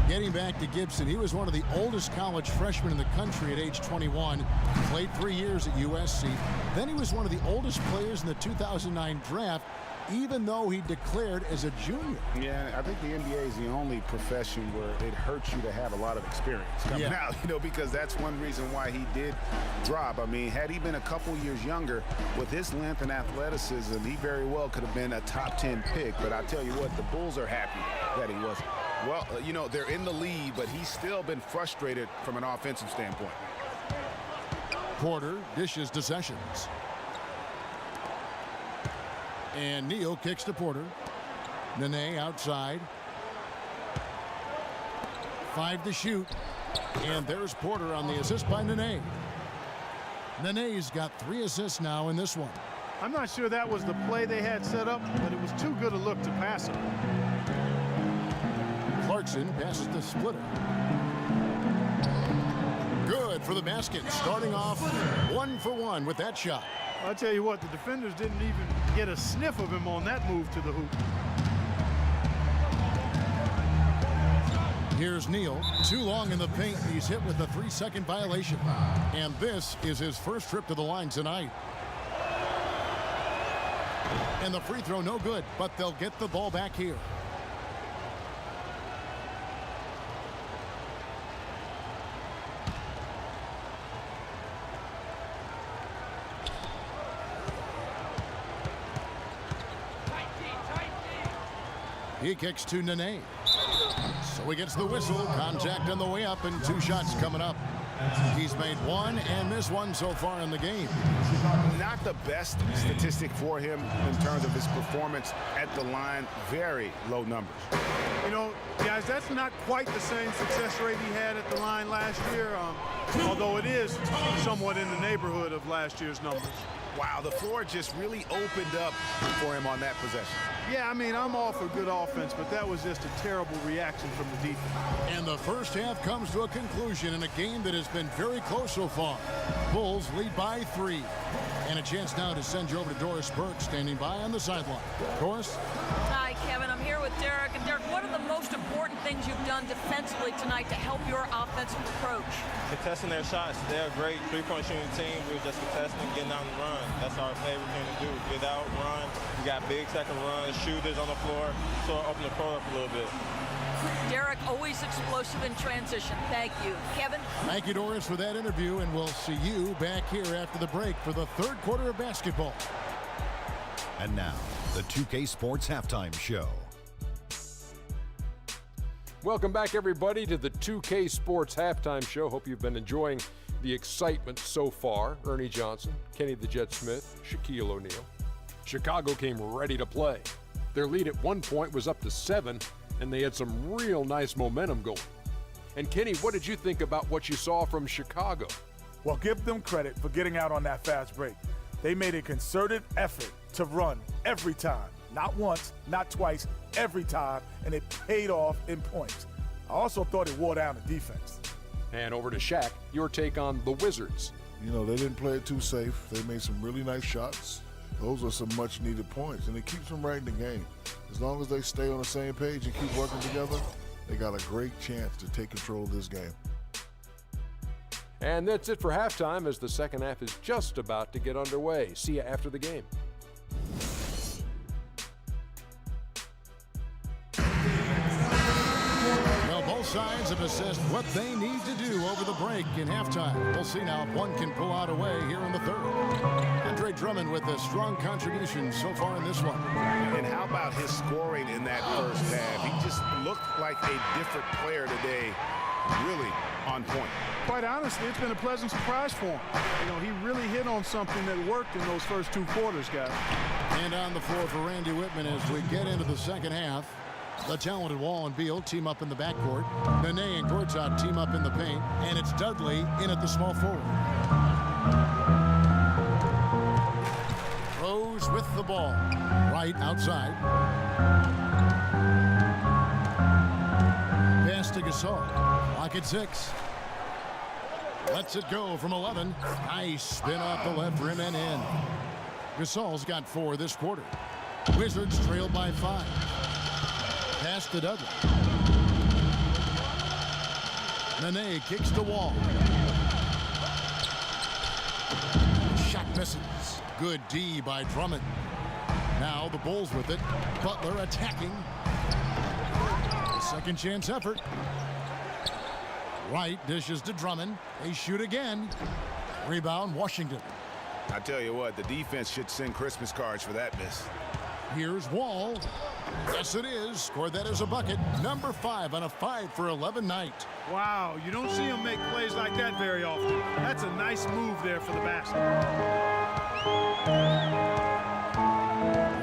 Getting back to Gibson, he was one of the oldest college freshmen in the country at age 21. Played 3 years at USC. Then he was one of the oldest players in the 2009 draft, even though he declared as a junior. Yeah, I think the NBA is the only profession where it hurts you to have a lot of experience coming out, you know, because that's one reason why he did drop. I mean, had he been a couple years younger, with his length and athleticism, he very well could have been a top 10 pick. But I tell you what, the Bulls are happy that he wasn't. Well, you know, they're in the lead, but he's still been frustrated from an offensive standpoint. Porter dishes to Sessions. And Neal kicks to Porter. Nene outside. 5 to shoot. And there's Porter on the assist by Nene. Nene's got 3 assists now in this one. I'm not sure that was the play they had set up, but it was too good a look to pass him. Clarkson passes the splitter. Good for the basket. Starting off 1 for 1 with that shot. I'll tell you what, the defenders didn't even get a sniff of him on that move to the hoop. Here's Neal. Too long in the paint. He's hit with a 3-second violation. And this is his first trip to the line tonight. And the free throw no good, but they'll get the ball back here. He kicks to Nene. So he gets the whistle. Contact on the way up and 2 shots coming up. He's made 1 and missed 1 so far in the game. Not the best statistic for him in terms of his performance at the line. Very low numbers. You know, guys, that's not quite the same success rate he had at the line last year, although it is somewhat in the neighborhood of last year's numbers. Wow, the floor just really opened up for him on that possession. Yeah, I mean, I'm all for good offense, but that was just a terrible reaction from the defense. And the first half comes to a conclusion in a game that has been very close so far. Bulls lead by 3. And a chance now to send you over to Doris Burke, standing by on the sideline. Doris? Hi, Kevin. I'm here with Derek. And Derek, what are the most important things you've done defensively tonight to help your offensive approach? Contesting their shots. They're a great three-point shooting team. We're just contesting and getting out and run. That's our favorite thing to do. Get out, run. We got big second runs, shooters on the floor, so open the court up a little bit. Derek, always explosive in transition. Thank you. Kevin? Thank you, Doris, for that interview, and we'll see you back here after the break for the third quarter of basketball. And now, the 2K Sports Halftime Show. Welcome back, everybody, to the 2K Sports Halftime Show. Hope you've been enjoying the excitement so far. Ernie Johnson, Kenny the Jet Smith, Shaquille O'Neal. Chicago came ready to play. Their lead at one point was up to 7, and they had some real nice momentum going. And Kenny, what did you think about what you saw from Chicago? Well, give them credit for getting out on that fast break. They made a concerted effort to run every time. Not once, not twice, every time, and it paid off in points. I also thought it wore down the defense. And over to Shaq, your take on the Wizards. You know, they didn't play it too safe. They made some really nice shots. Those are some much-needed points, and it keeps them right in the game. As long as they stay on the same page and keep working together, they got a great chance to take control of this game. And that's it for halftime, as the second half is just about to get underway. See you after the game. Well, both sides have assessed what they need to do over the break in halftime. We'll see now if one can pull out a way here in the third. Andre Drummond with a strong contribution so far in this one. And how about his scoring in that first half? He just looked like a different player today, really on point. Quite honestly, it's been a pleasant surprise for him. You know, he really hit on something that worked in those first 2 quarters, guys. And on the floor for Randy Whitman as we get into the second half. The talented Wall and Beal team up in the backcourt. Nene and Gortat team up in the paint. And it's Dudley in at the small forward. Rose with the ball. Right outside. Pass to Gasol. Clock at 6. Lets it go from 11. Nice spin off the left rim and in. Gasol's got 4 this quarter. Wizards trail by 5. Pass to Dudley. Nene kicks the Wall. Shot misses. Good D by Drummond. Now the Bulls with it. Butler attacking. A second chance effort. Wright dishes to Drummond. They shoot again. Rebound, Washington. I tell you what, the defense should send Christmas cards for that miss. Here's Wall. Yes, it is. Scored that as a bucket. Number 5 on a 5 for 11 night. Wow, you don't see him make plays like that very often. That's a nice move there for the basket.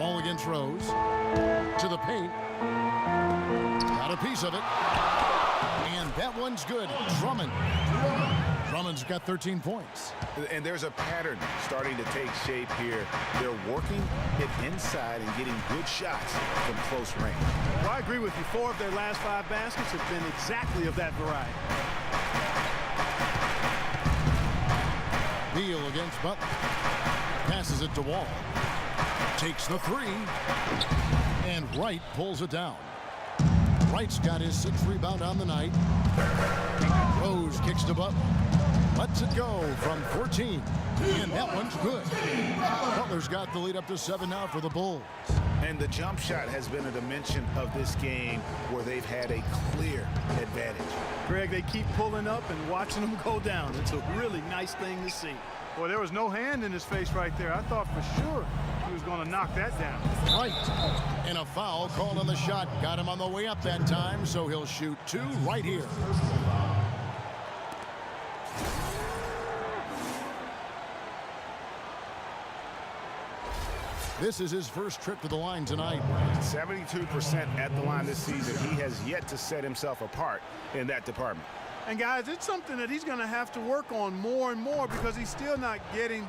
Wall against Rose. To the paint. Got a piece of it. And that one's good. Drummond. Drummond's got 13 points. And there's a pattern starting to take shape here. They're working it inside and getting good shots from close range. Well, I agree with you. 4 of their last 5 baskets have been exactly of that variety. Beal against Butler. Passes it to Wall. Takes the 3. And Wright pulls it down. Wright's got his 6th rebound on the night. Rose kicks to Butler. Lets it go from 14. And that one's good. Butler's got the lead up to 7 now for the Bulls. And the jump shot has been a dimension of this game where they've had a clear advantage. Greg, they keep pulling up and watching them go down. It's a really nice thing to see. Boy, there was no hand in his face right there. I thought for sure he was going to knock that down. Right. And a foul called on the shot. Got him on the way up that time, so he'll shoot 2 right here. This is his first trip to the line tonight. 72% at the line this season. He has yet to set himself apart in that department. And guys, it's something that he's going to have to work on more and more because he's still not getting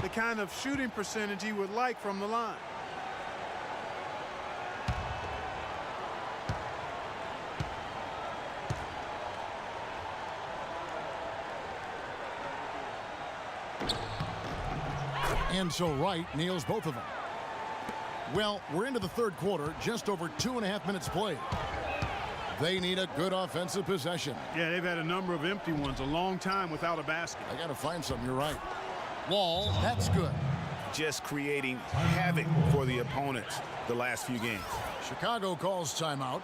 the kind of shooting percentage he would like from the line. And so Wright nails both of them. Well, we're into the third quarter, just over 2.5 minutes played. They need a good offensive possession. Yeah, they've had a number of empty ones, a long time without a basket. I got to find something, you're right. Wall, that's good. Just creating havoc for the opponents the last few games. Chicago calls timeout.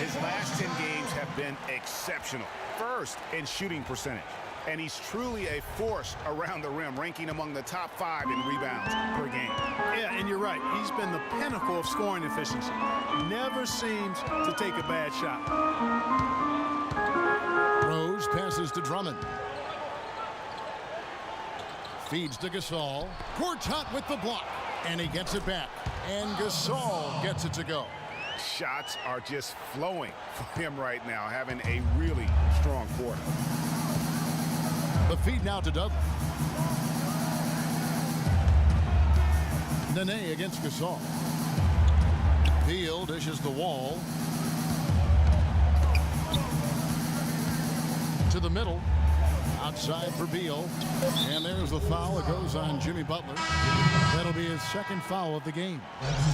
His last 10 games have been exceptional. First in shooting percentage. And he's truly a force around the rim, ranking among the top 5 in rebounds per game. Yeah, and you're right. He's been the pinnacle of scoring efficiency. Never seems to take a bad shot. Rose passes to Drummond. Feeds to Gasol. Gortat with the block. And he gets it back. And Gasol gets it to go. Shots are just flowing for him right now, having a really strong quarter. The feed now to Dudley. Nene against Gasol. Beal dishes the Wall. To the middle. Outside for Beal. And there's the foul. It goes on Jimmy Butler. That'll be his second foul of the game.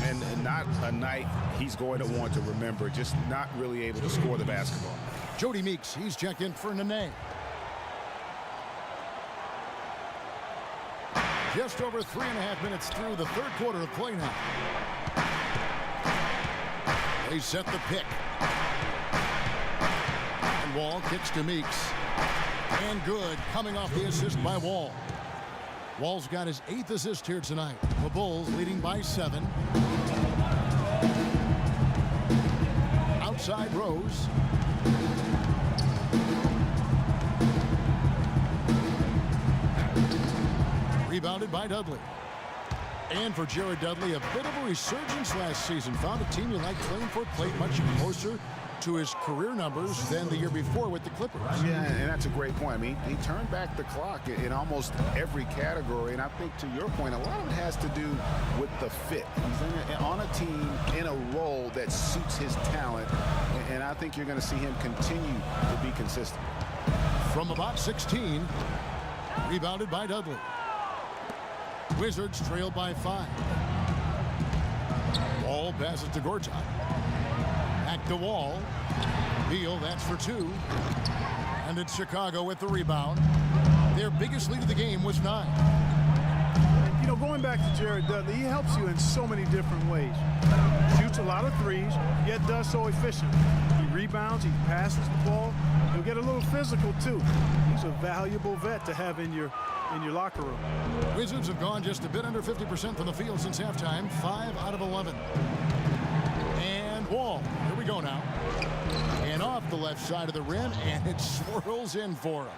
And not a night he's going to want to remember, just not really able to score the basketball. Jody Meeks, he's checked in for Nene. Just over 3.5 minutes through the third quarter of play now. They set the pick. And Wall kicks to Meeks. And good, coming off the assist by Wall. Wall's got his 8th assist here tonight. The Bulls leading by 7. Outside Rose. Rebounded by Dudley. And for Jared Dudley, a bit of a resurgence last season. Found a team he liked playing for, played much closer to his career numbers than the year before with the Clippers. Yeah, and that's a great point. I mean, he turned back the clock in almost every category, and I think to your point, a lot of it has to do with the fit. He's on a team in a role that suits his talent, and I think you're going to see him continue to be consistent. From about 16, rebounded by Dudley. Wizards trail by 5. Wall passes to Gortat. Back to Wall. Beal, that's for 2. And it's Chicago with the rebound. Their biggest lead of the game was 9. You know, going back to Jared Dudley, he helps you in so many different ways. Shoots a lot of threes, yet does so efficiently. He rebounds, he passes the ball. He'll get a little physical, too. He's a valuable vet to have in your locker room. Wizards have gone just a bit under 50% from the field since halftime. 5 out of 11. And Wall. Here we go now. And off the left side of the rim, and it swirls in for him.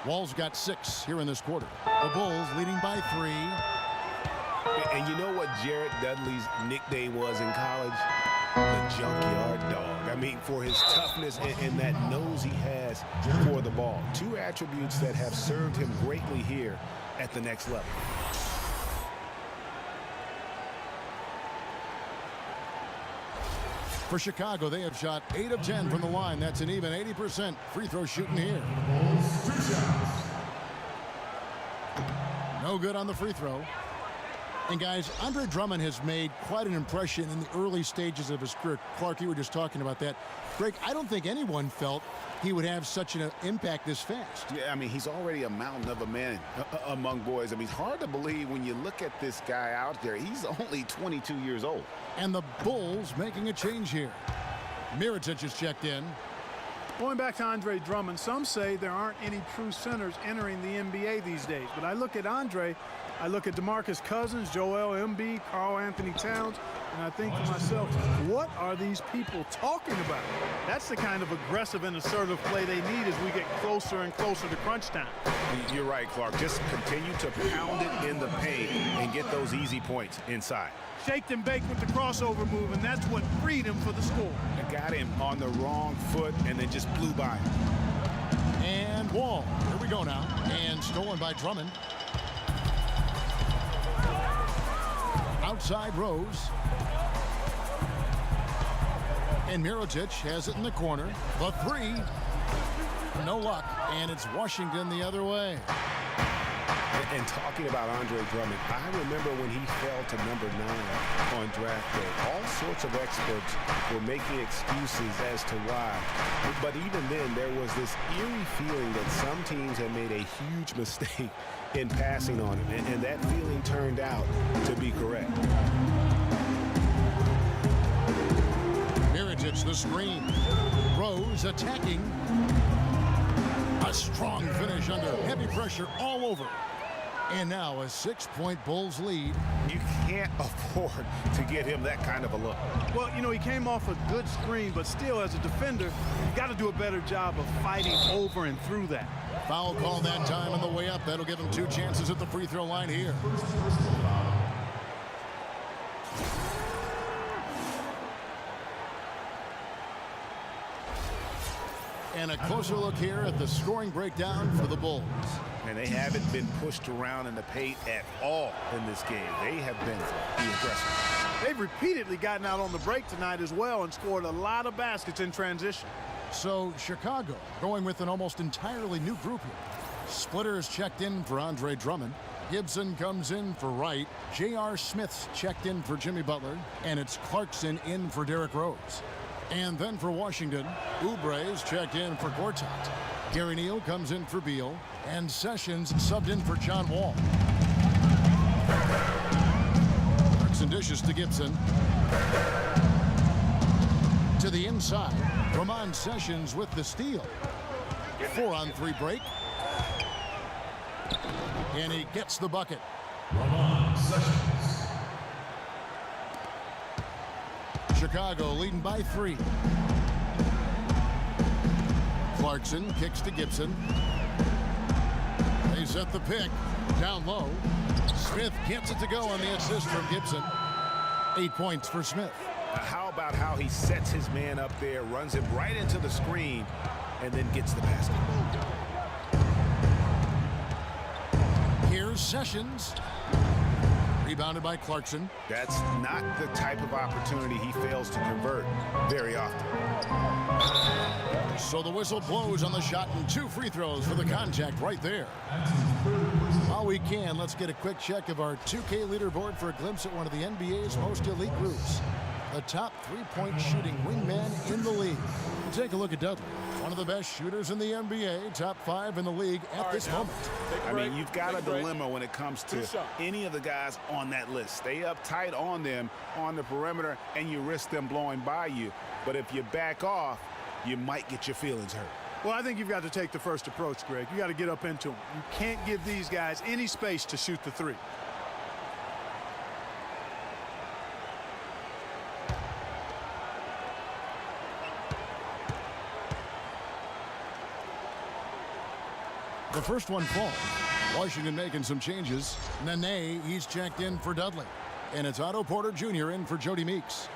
Wall's got 6 here in this quarter. The Bulls leading by 3. And you know what Jared Dudley's nickname was in college? The junkyard dog. I mean, for his toughness and that nose he has for the ball. 2 attributes that have served him greatly here at the next level. For Chicago, they have shot 8 of 10 from the line. That's an even 80% free throw shooting here. No good on the free throw. And guys, Andre Drummond has made quite an impression in the early stages of his career. Clark, you were just talking about that. Greg, I don't think anyone felt he would have such an impact this fast. Yeah, I mean, he's already a mountain of a man among boys. I mean, it's hard to believe when you look at this guy out there. He's only 22 years old. And the Bulls making a change here. Mirotic is checked in. Going back to Andre Drummond, some say there aren't any true centers entering the NBA these days. But I look at Andre, I look at DeMarcus Cousins, Joel Embiid, Karl Anthony Towns, and I think to myself, what are these people talking about? That's the kind of aggressive and assertive play they need as we get closer and closer to crunch time. You're right, Clark. Just continue to pound it in the paint and get those easy points inside. Shaked and baked with the crossover move, and that's what freed him for the score. I got him on the wrong foot and then just blew by him. And Wall. Here we go now. And stolen by Drummond. Outside Rose. And Mirotic has it in the corner. The three. No luck. And it's Washington the other way. And talking about Andre Drummond, I remember when he fell to number 9 on draft day. All sorts of experts were making excuses as to why. But even then, there was this eerie feeling that some teams had made a huge mistake in passing on him. And that feeling turned out to be correct. Mirotic the screen. Rose attacking. A strong finish under heavy pressure all over. And now a 6-point Bulls lead. You can't afford to get him that kind of a look. Well, you know, he came off a good screen, but still, as a defender, you got to do a better job of fighting over and through that. Foul call that time on the way up. That'll give him 2 chances at the free throw line here. And a closer look here at the scoring breakdown for the Bulls. And they haven't been pushed around in the paint at all in this game. They have been the aggressors. They've repeatedly gotten out on the break tonight as well and scored a lot of baskets in transition. So Chicago going with an almost entirely new group here. Splitters checked in for Andre Drummond. Gibson comes in for Wright. J.R. Smith's checked in for Jimmy Butler. And it's Clarkson in for Derrick Rose. And then for Washington, Oubre's checked in for Gortat. Gary Neal comes in for Beal. And Sessions subbed in for John Wall. Clarkson dishes to Gibson. To the inside. Ramon Sessions with the steal. 4-on-3 break. And he gets the bucket. Ramon Sessions. Chicago leading by 3. Clarkson kicks to Gibson. They set the pick. Down low. Smith gets it to go on the assist from Gibson. 8 points for Smith. How about how he sets his man up there, runs him right into the screen, and then gets the basket. Here's Sessions. Rebounded by Clarkson. That's not the type of opportunity he fails to convert very often. So the whistle blows on the shot and 2 free throws for the contact right there. While we can, let's get a quick check of our 2K leaderboard for a glimpse at one of the NBA's most elite groups. The top 3-point shooting wingman in the league. Take a look at Dudley. One of the best shooters in the NBA, top 5 in the league at this moment. I mean, you've got a dilemma when it comes to any of the guys on that list. Stay up tight on them on the perimeter, and you risk them blowing by you. But if you back off, you might get your feelings hurt. Well, I think you've got to take the first approach, Greg. You got to get up into them. You can't give these guys any space to shoot the 3. The first one falls. Washington making some changes. Nene, he's checked in for Dudley. And it's Otto Porter Jr. in for Jody Meeks.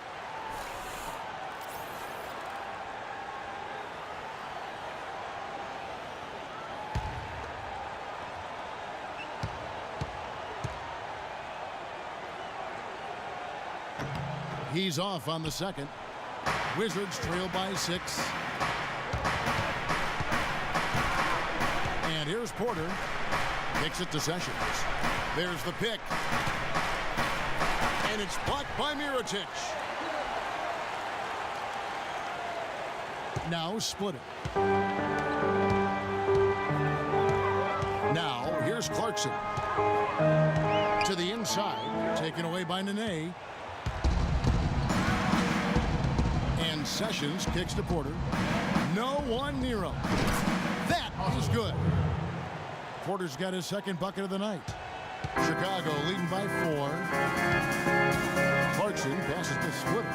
He's off on the second. Wizards trail by 6. And here's Porter. Kicks it to Sessions. There's the pick. And it's blocked by Mirotic. Now split it. Now here's Clarkson. To the inside. Taken away by Nene. And Sessions kicks to Porter. No one near him. That is good. Porter's got his second bucket of the night. Chicago leading by 4. Clarkson passes to Splitter.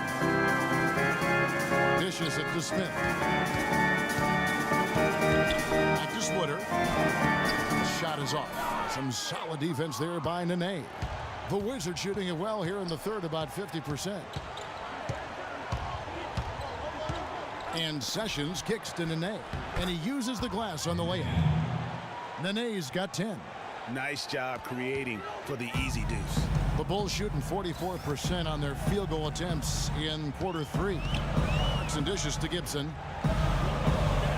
Dishes it to Smith. Back to Splitter. Shot is off. Some solid defense there by Nene. The Wizards shooting it well here in the third, about 50%. And Sessions kicks to Nene, and he uses the glass on the layup. Nene's got 10. Nice job creating for the easy deuce. The Bulls shooting 44% on their field goal attempts in quarter 3. Clarkson dishes to Gibson.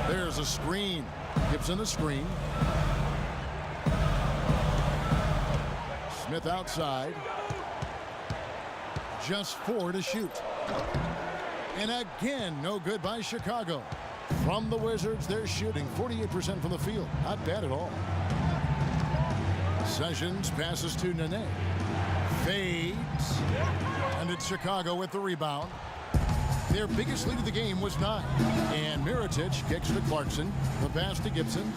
There's a screen. Gibson the screen. Smith outside. Just 4 to shoot. And again, no good by Chicago. From the Wizards, they're shooting 48% from the field. Not bad at all. Sessions passes to Nene. Fades. And it's Chicago with the rebound. Their biggest lead of the game was 9. And Mirotic kicks to Clarkson. The pass to Gibson.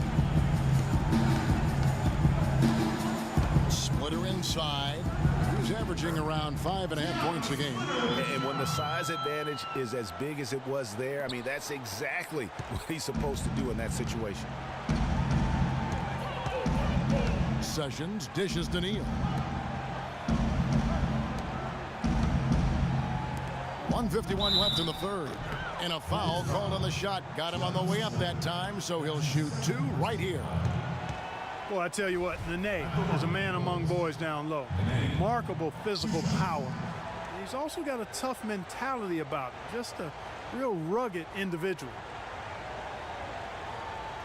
Splitter inside. He's averaging around 5.5 points a game. And when the size advantage is as big as it was there, I mean, that's exactly what he's supposed to do in that situation. Sessions dishes to Neal. 1:51 left in the third. And a foul called on the shot. Got him on the way up that time, so he'll shoot 2 right here. Well, I tell you what, Nene is a man among boys down low. Remarkable physical power. And he's also got a tough mentality about him. Just a real rugged individual.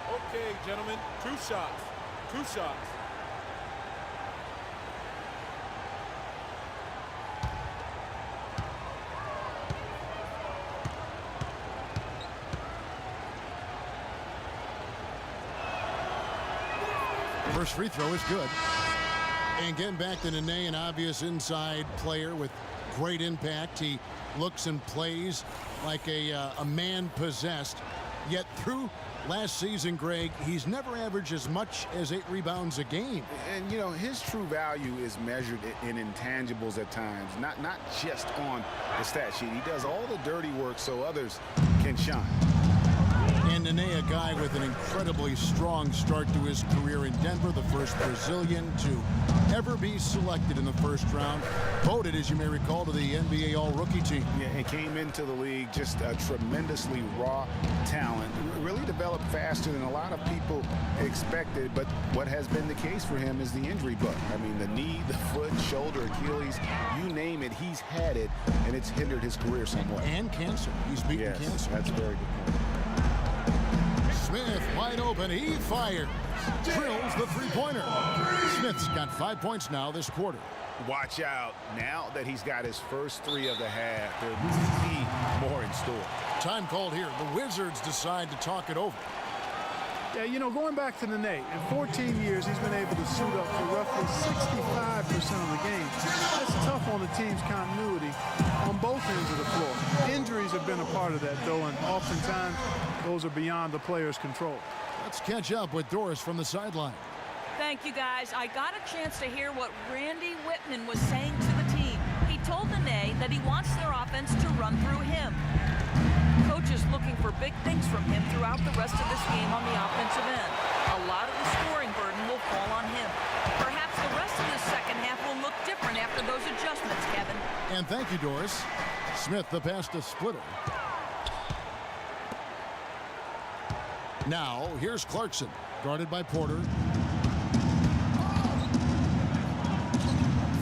Okay, gentlemen, 2 shots. 2 shots. First free throw is good. And getting back to Nene, an obvious inside player with great impact. He looks and plays like a man possessed. Yet through last season, Greg, he's never averaged as much as 8 rebounds a game. And, you know, his true value is measured in intangibles at times, not just on the stat sheet. He does all the dirty work so others can shine. And Nene, a guy with an incredibly strong start to his career in Denver, the first Brazilian to ever be selected in the first round. Voted, as you may recall, to the NBA All-Rookie team. Yeah, and came into the league just a tremendously raw talent. Really developed faster than a lot of people expected, but what has been the case for him is the injury bug. I mean, the knee, the foot, shoulder, Achilles, you name it, he's had it, and it's hindered his career somewhat. And cancer. He's beaten cancer. That's a very good point. Smith wide open. He fires. Drills the three-pointer. Smith's got 5 points now this quarter. Watch out. Now that he's got his first 3 of the half, there will be more in store. Time called here. The Wizards decide to talk it over. Yeah, you know, going back to Nene, in 14 years, he's been able to suit up for roughly 65% of the game. That's tough on the team's continuity on both ends of the floor. Injuries have been a part of that, though, and oftentimes those are beyond the player's control. Let's catch up with Doris from the sideline. Thank you, guys. I got a chance to hear what Randy Whitman was saying to the team. He told Nene that he wants their offense to run through him. Coach is looking for big things from him throughout the rest of this game on the offensive end. A lot of the scoring burden will fall on him. Perhaps the rest of the second half will look different after those adjustments, Kevin. And thank you, Doris. Smith, the pass to Splitter. Now, here's Clarkson, guarded by Porter.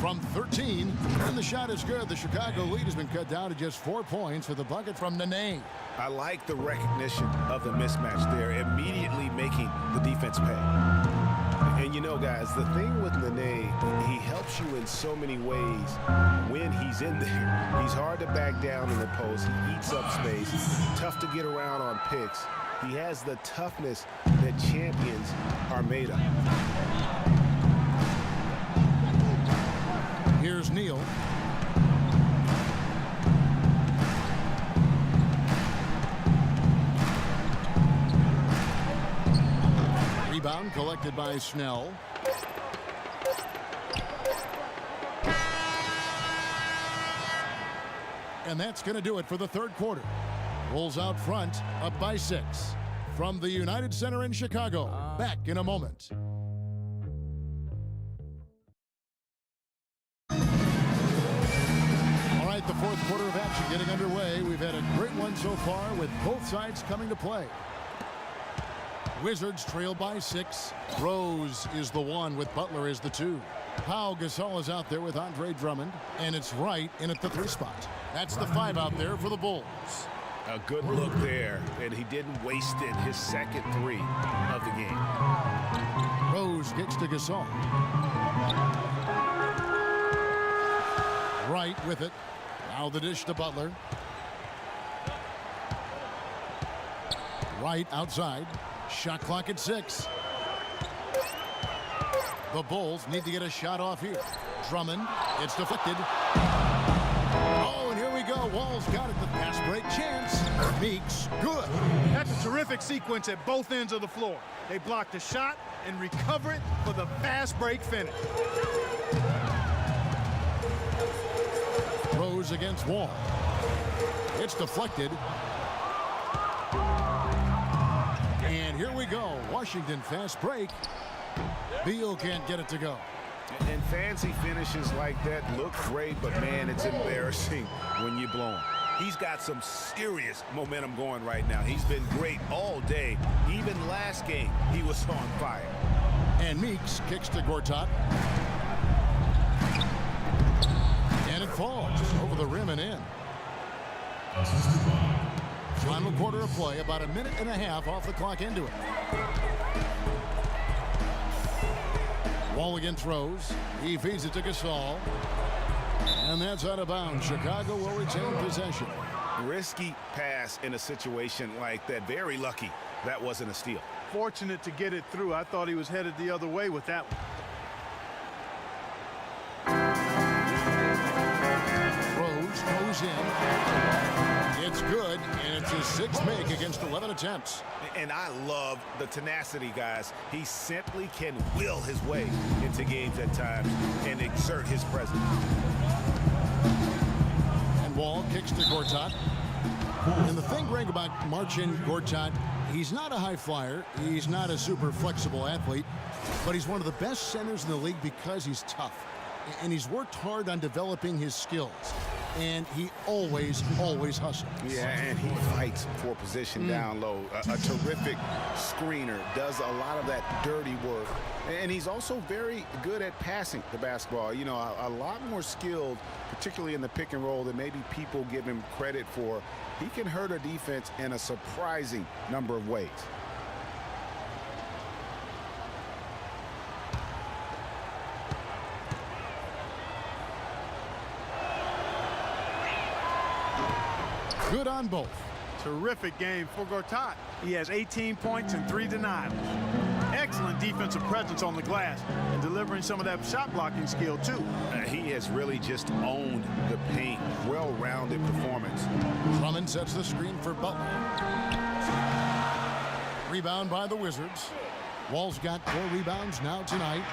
From 13, and the shot is good. The Chicago lead has been cut down to just 4 points with a bucket from Nene. I like the recognition of the mismatch there, immediately making the defense pay. And you know, guys, the thing with Nene, he helps you in so many ways when he's in there. He's hard to back down in the post. He eats up space, tough to get around on picks. He has the toughness that champions are made of. Here's Neal. Rebound collected by Snell. And that's going to do it for the third quarter. Bulls out front, up by 6. From the United Center in Chicago, back in a moment. All right, the fourth quarter of action getting underway. We've had a great one so far with both sides coming to play. Wizards trail by 6. Rose is the 1 with Butler as the 2. Pau Gasol is out there with Andre Drummond, and it's Wright in at the 3 spot. That's the 5 out there for the Bulls. A good look there, and he didn't waste it. His second 3 of the game. Rose kicks to Gasol. Wright with it. Now the dish to Butler. Wright outside. Shot clock at 6. The Bulls need to get a shot off here. Drummond, it's deflected. Oh, and here we go. Wall's got it. The pass break chance. Meeks, good. That's a terrific sequence at both ends of the floor. They block the shot and recover it for the fast break finish. Rose against Wall. It's deflected. And here we go. Washington fast break. Beal can't get it to go. And fancy finishes like that look great, but man, it's embarrassing when you blow him. He's got some serious momentum going right now. He's been great all day. Even last game, he was on fire. And Meeks kicks to Gortat. And it falls over the rim and in. Final quarter of play, about a minute and a half off the clock into it. Wall against Rose. He feeds it to Gasol. And that's out of bounds. Chicago will retain possession. Risky pass in a situation like that. Very lucky that wasn't a steal. Fortunate to get it through. I thought he was headed the other way with that one. Rose goes in. It's good, and it's his 6th make against 11 attempts. And I love the tenacity, guys. He simply can will his way into games at times and exert his presence. And Wall kicks to Gortat. And the thing, Greg, about Marcin Gortat, he's not a high flyer. He's not a super flexible athlete, but he's one of the best centers in the league because he's tough. And he's worked hard on developing his skills. And he always hustles. Yeah, and he fights for position down low. A terrific screener, does a lot of that dirty work. And he's also very good at passing the basketball. You know, a lot more skilled, particularly in the pick and roll, than maybe people give him credit for. He can hurt a defense in a surprising number of ways. Good on both. Terrific game for Gortat. He has 18 points and 3 denials. Excellent defensive presence on the glass and delivering some of that shot blocking skill too. He has really just owned the paint. Well-rounded performance. Drummond sets the screen for Butler. Rebound by the Wizards. Wall's got 4 rebounds now tonight.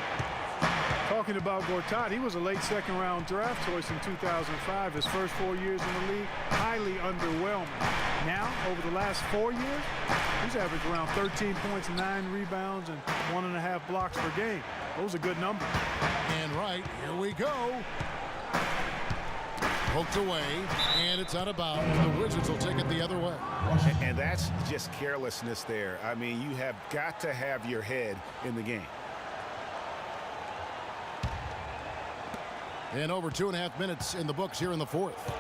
Talking about Gortat, he was a late 2nd round draft choice in 2005. His first 4 years in the league, highly underwhelming. Now, over the last 4 years, he's averaged around 13 points, 9 rebounds, and 1.5 blocks per game. Those are good numbers. And right, here we go. Poked away, and it's out of bounds. The Wizards will take it the other way. And that's just carelessness there. I mean, you have got to have your head in the game. And over 2.5 minutes in the books here in the fourth.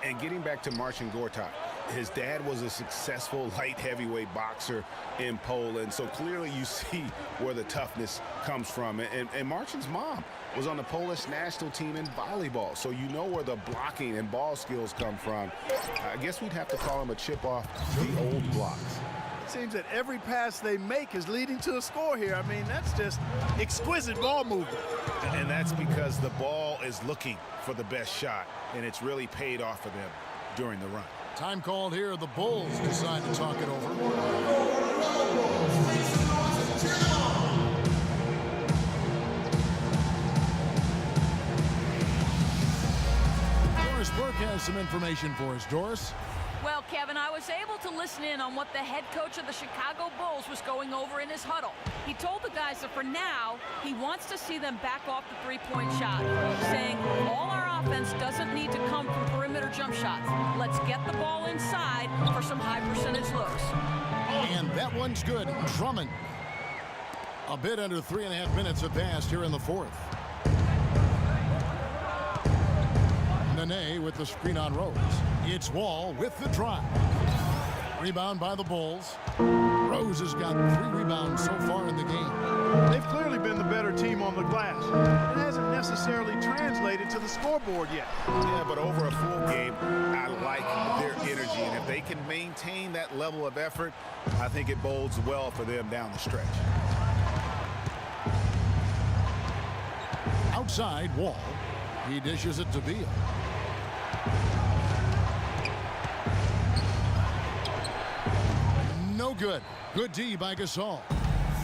And getting back to Marcin Gortat, his dad was a successful light heavyweight boxer in Poland, so clearly you see where the toughness comes from. And Marcin's mom was on the Polish national team in volleyball, so you know where the blocking and ball skills come from. I guess we'd have to call him a chip off the old blocks. It seems that every pass they make is leading to a score here. I mean, that's just exquisite ball movement. And that's because the ball is looking for the best shot, and it's really paid off for them during the run. Time called here. The Bulls decide to talk it over. Doris Burke has has some information for us. Doris? Well, Kevin, I was able to listen in on what the head coach of the Chicago Bulls was going over in his huddle. He told the guys that for now, he wants to see them back off the three-point shot, saying all our offense doesn't need to come from perimeter jump shots. Let's get the ball inside for some high percentage looks. And that one's good. Drummond. A bit under 3.5 minutes have passed here in the fourth. Nene with the screen on Rose. It's Wall with the drive. Rebound by the Bulls. Rose has got 3 rebounds so far in the game. They've clearly been the better team on the glass. It hasn't necessarily translated to the scoreboard yet. Yeah, but over a full game, I like their energy. And if they can maintain that level of effort, I think it bodes well for them down the stretch. Outside, Wall. He dishes it to Beal. No good. Good D by Gasol.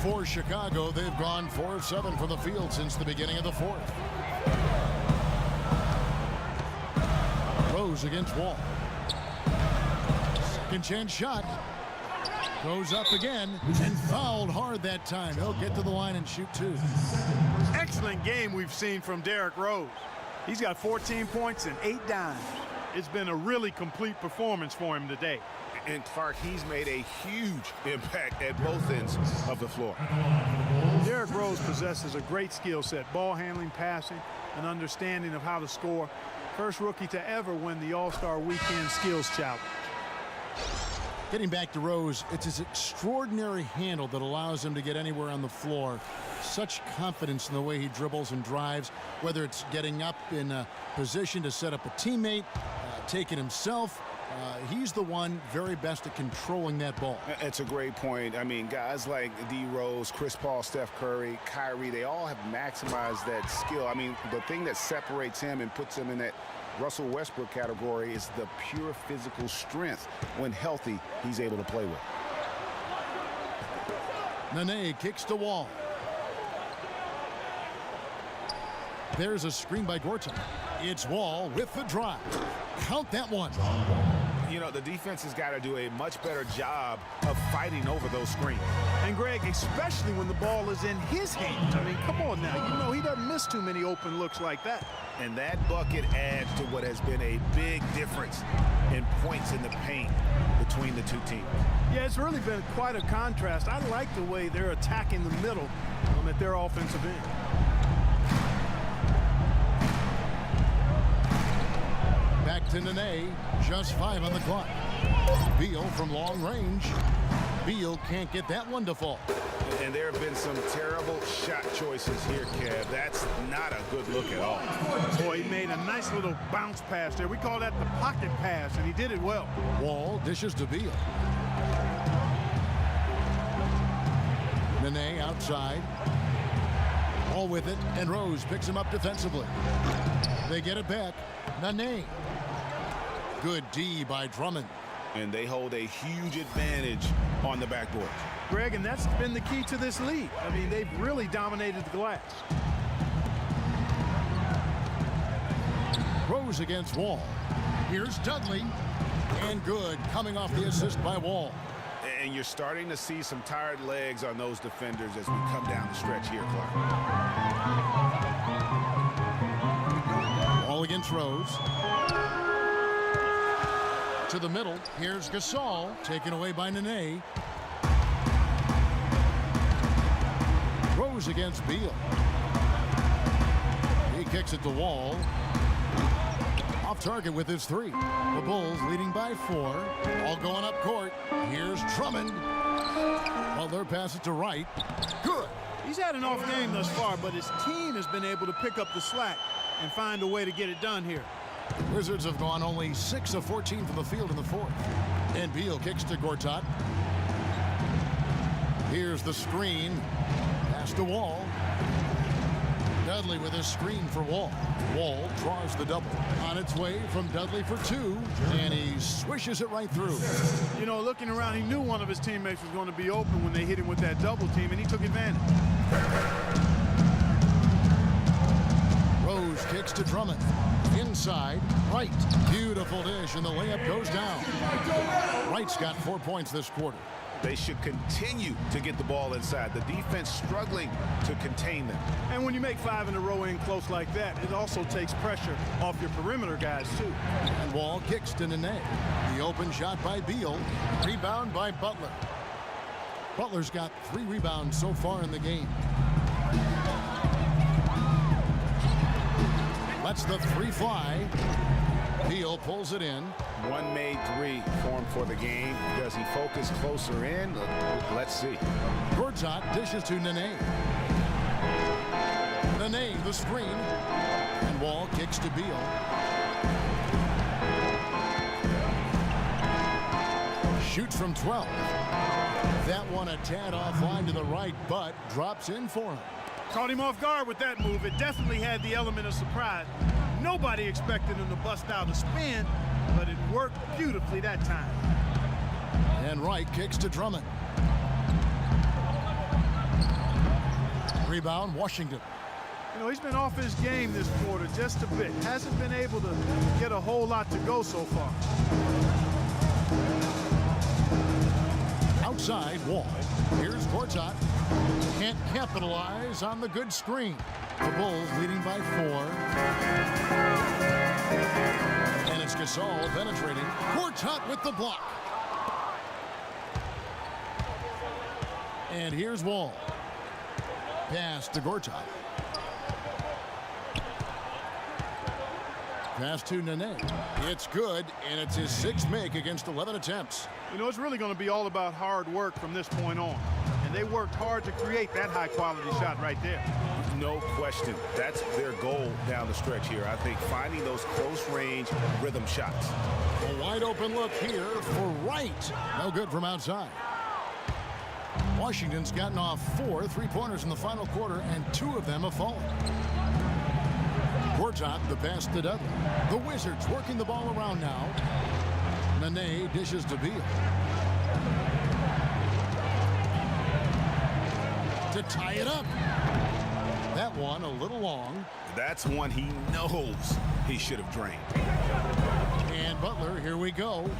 For Chicago, they've gone 4 of 7 from the field since the beginning of the fourth. Rose against Wall. Second chance shot. Goes up again and fouled hard that time. He'll get to the line and shoot 2. Excellent game we've seen from Derrick Rose. He's got 14 points and 8 dimes. It's been a really complete performance for him today. And Clark, he's made a huge impact at both ends of the floor. Derrick Rose possesses a great skill set, ball handling, passing, and understanding of how to score. First rookie to ever win the All-Star Weekend Skills Challenge. Getting back to Rose, it's his extraordinary handle that allows him to get anywhere on the floor. Such confidence in the way he dribbles and drives, whether it's getting up in a position to set up a teammate, take it himself. He's the one very best at controlling that ball. It's a great point. I mean, guys like D. Rose, Chris Paul, Steph Curry, Kyrie, they all have maximized that skill. I mean, the thing that separates him and puts him in that Russell Westbrook category is the pure physical strength. When healthy, he's able to play with. Nene kicks to Wall. There's a screen by Gorton. It's Wall with the drive. Count that one. You know, the defense has got to do a much better job of fighting over those screens. And Greg, especially when the ball is in his hands. I mean, come on now. You know, he doesn't miss too many open looks like that. And that bucket adds to what has been a big difference in points in the paint between the two teams. Yeah, it's really been quite a contrast. I like the way they're attacking the middle at their offensive end. Back to Nene, just 5 on the clock. Beal from long range. Beal can't get that one to fall. And there have been some terrible shot choices here, Kev. That's not a good look at all. Boy, he made a nice little bounce pass there. We call that the pocket pass, and he did it well. Wall dishes to Beal. Nene outside. All with it, and Rose picks him up defensively. They get it back. Nene. Good D by Drummond. And they hold a huge advantage on the backboard. Greg, and that's been the key to this lead. I mean, they've really dominated the glass. Rose against Wall. Here's Dudley. And good, coming off the assist by Wall. And you're starting to see some tired legs on those defenders as we come down the stretch here, Clark. Wall against Rose. To the middle. Here's Gasol, taken away by Nene. Rose against Beal. He kicks it to Wall. Off target with his 3. The Bulls leading by 4. All going up court. Here's Drummond. Well, their pass it to Wright. Good. He's had an off game thus far, but his team has been able to pick up the slack and find a way to get it done here. Wizards have gone only 6 of 14 from the field in the fourth. And Beal kicks to Gortat. Here's the screen. Pass to Wall. Dudley with a screen for Wall. Wall draws the double. On its way from Dudley for 2. And he swishes it right through. You know, looking around, he knew one of his teammates was going to be open when they hit him with that double team, and he took advantage. Rose Rose kicks to Drummond. Inside, Wright. Beautiful dish, and the layup goes down. Wright's got 4 points this quarter. They should continue to get the ball inside. The defense struggling to contain them. And when you make 5 in a row in close like that, it also takes pressure off your perimeter guys, too. And Wall kicks to Nene. The open shot by Beal. Rebound by Butler. Butler's got 3 rebounds so far in the game. Lets the 3 fly. Beal pulls it in. One made 3 for him for the game. Does he focus closer in? Let's see. Gortat dishes to Nene. Nene, the screen. And Wall kicks to Beal. Shoots from 12. That one a tad offline to the right, but drops in for him. Caught him off guard with that move. It definitely had the element of surprise. Nobody expected him to bust out a spin, but it worked beautifully that time. And Wright kicks to Drummond. Rebound, Washington. You know, he's been off his game this quarter just a bit. Hasn't been able to get a whole lot to go so far. Outside, Wall. Here's Gortat. Can't capitalize on the good screen. The Bulls leading by 4. And it's Gasol penetrating. Gortat with the block. And here's Wall. Pass to Gortat. Pass to Nene. It's good, and it's his 6th make against 11 attempts. You know, it's really going to be all about hard work from this point on. And they worked hard to create that high-quality shot right there. No question. That's their goal down the stretch here. I think finding those close-range rhythm shots. A wide-open look here for Wright. No good from outside. Washington's gotten off 4 3-pointers in the final quarter, and 2 of them have fallen. Gortat, the pass to Dudley. The Wizards working the ball around now. Nene dishes to Beal. To tie it up. That one a little long. That's one he knows he should have drained. And Butler, here we go.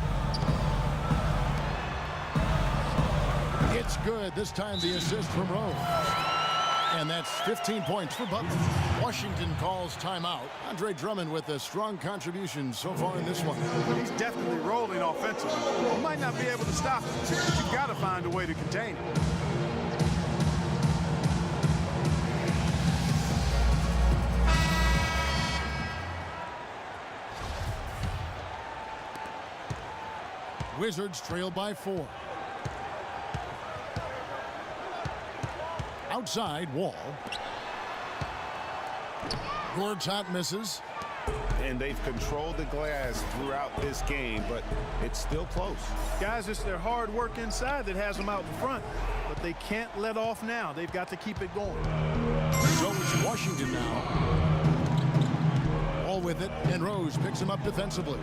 It's good. This time the assist from Rose. And that's 15 points for Butler. Washington calls timeout. Andre Drummond with a strong contribution so far in this one. He's definitely rolling offensively. You might not be able to stop him, but you've got to find a way to contain him. Wizards trail by 4. Outside, Wall. Gortat misses. And they've controlled the glass throughout this game, but it's still close. Guys, it's their hard work inside that has them out in front, but they can't let off now. They've got to keep it going. So it's Washington now. All with it, and Rose picks him up defensively.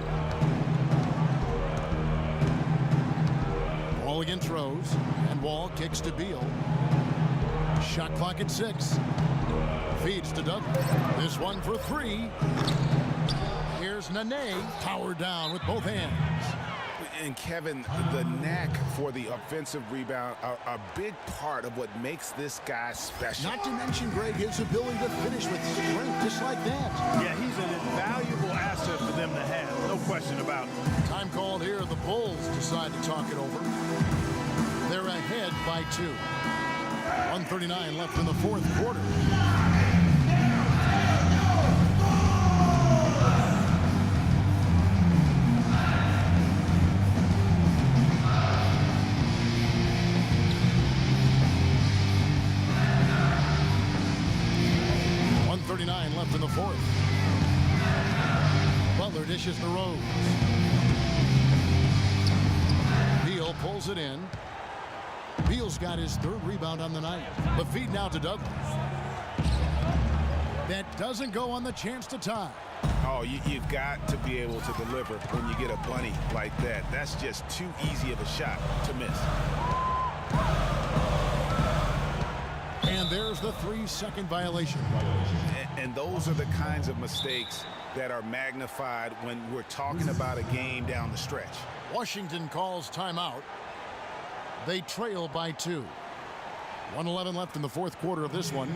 Ball against Rose, and Wall kicks to Beal. Shot clock at 6. Feeds to Douglas. This one for 3. Here's Nene. Powered down with both hands. And Kevin, the knack for the offensive rebound are a big part of what makes this guy special. Not to mention, Greg, his ability to finish with strength just like that. Yeah, he's an invaluable asset for them to have. No question about it. Time called here. The Bulls decide to talk it over. They're ahead by 2. 1:39 left in the 4th quarter. Left in the 4th. Butler dishes to Rose. Beal pulls it in. Beal's got his 3rd rebound on the night. The feed now to Douglas. That doesn't go on the chance to tie. Oh, you've got to be able to deliver when you get a bunny like that. That's just too easy of a shot to miss. And there's the 3-second violation. And those are the kinds of mistakes that are magnified when we're talking about a game down the stretch. Washington calls timeout. They trail by 2. 1:11 left in the fourth quarter of this one.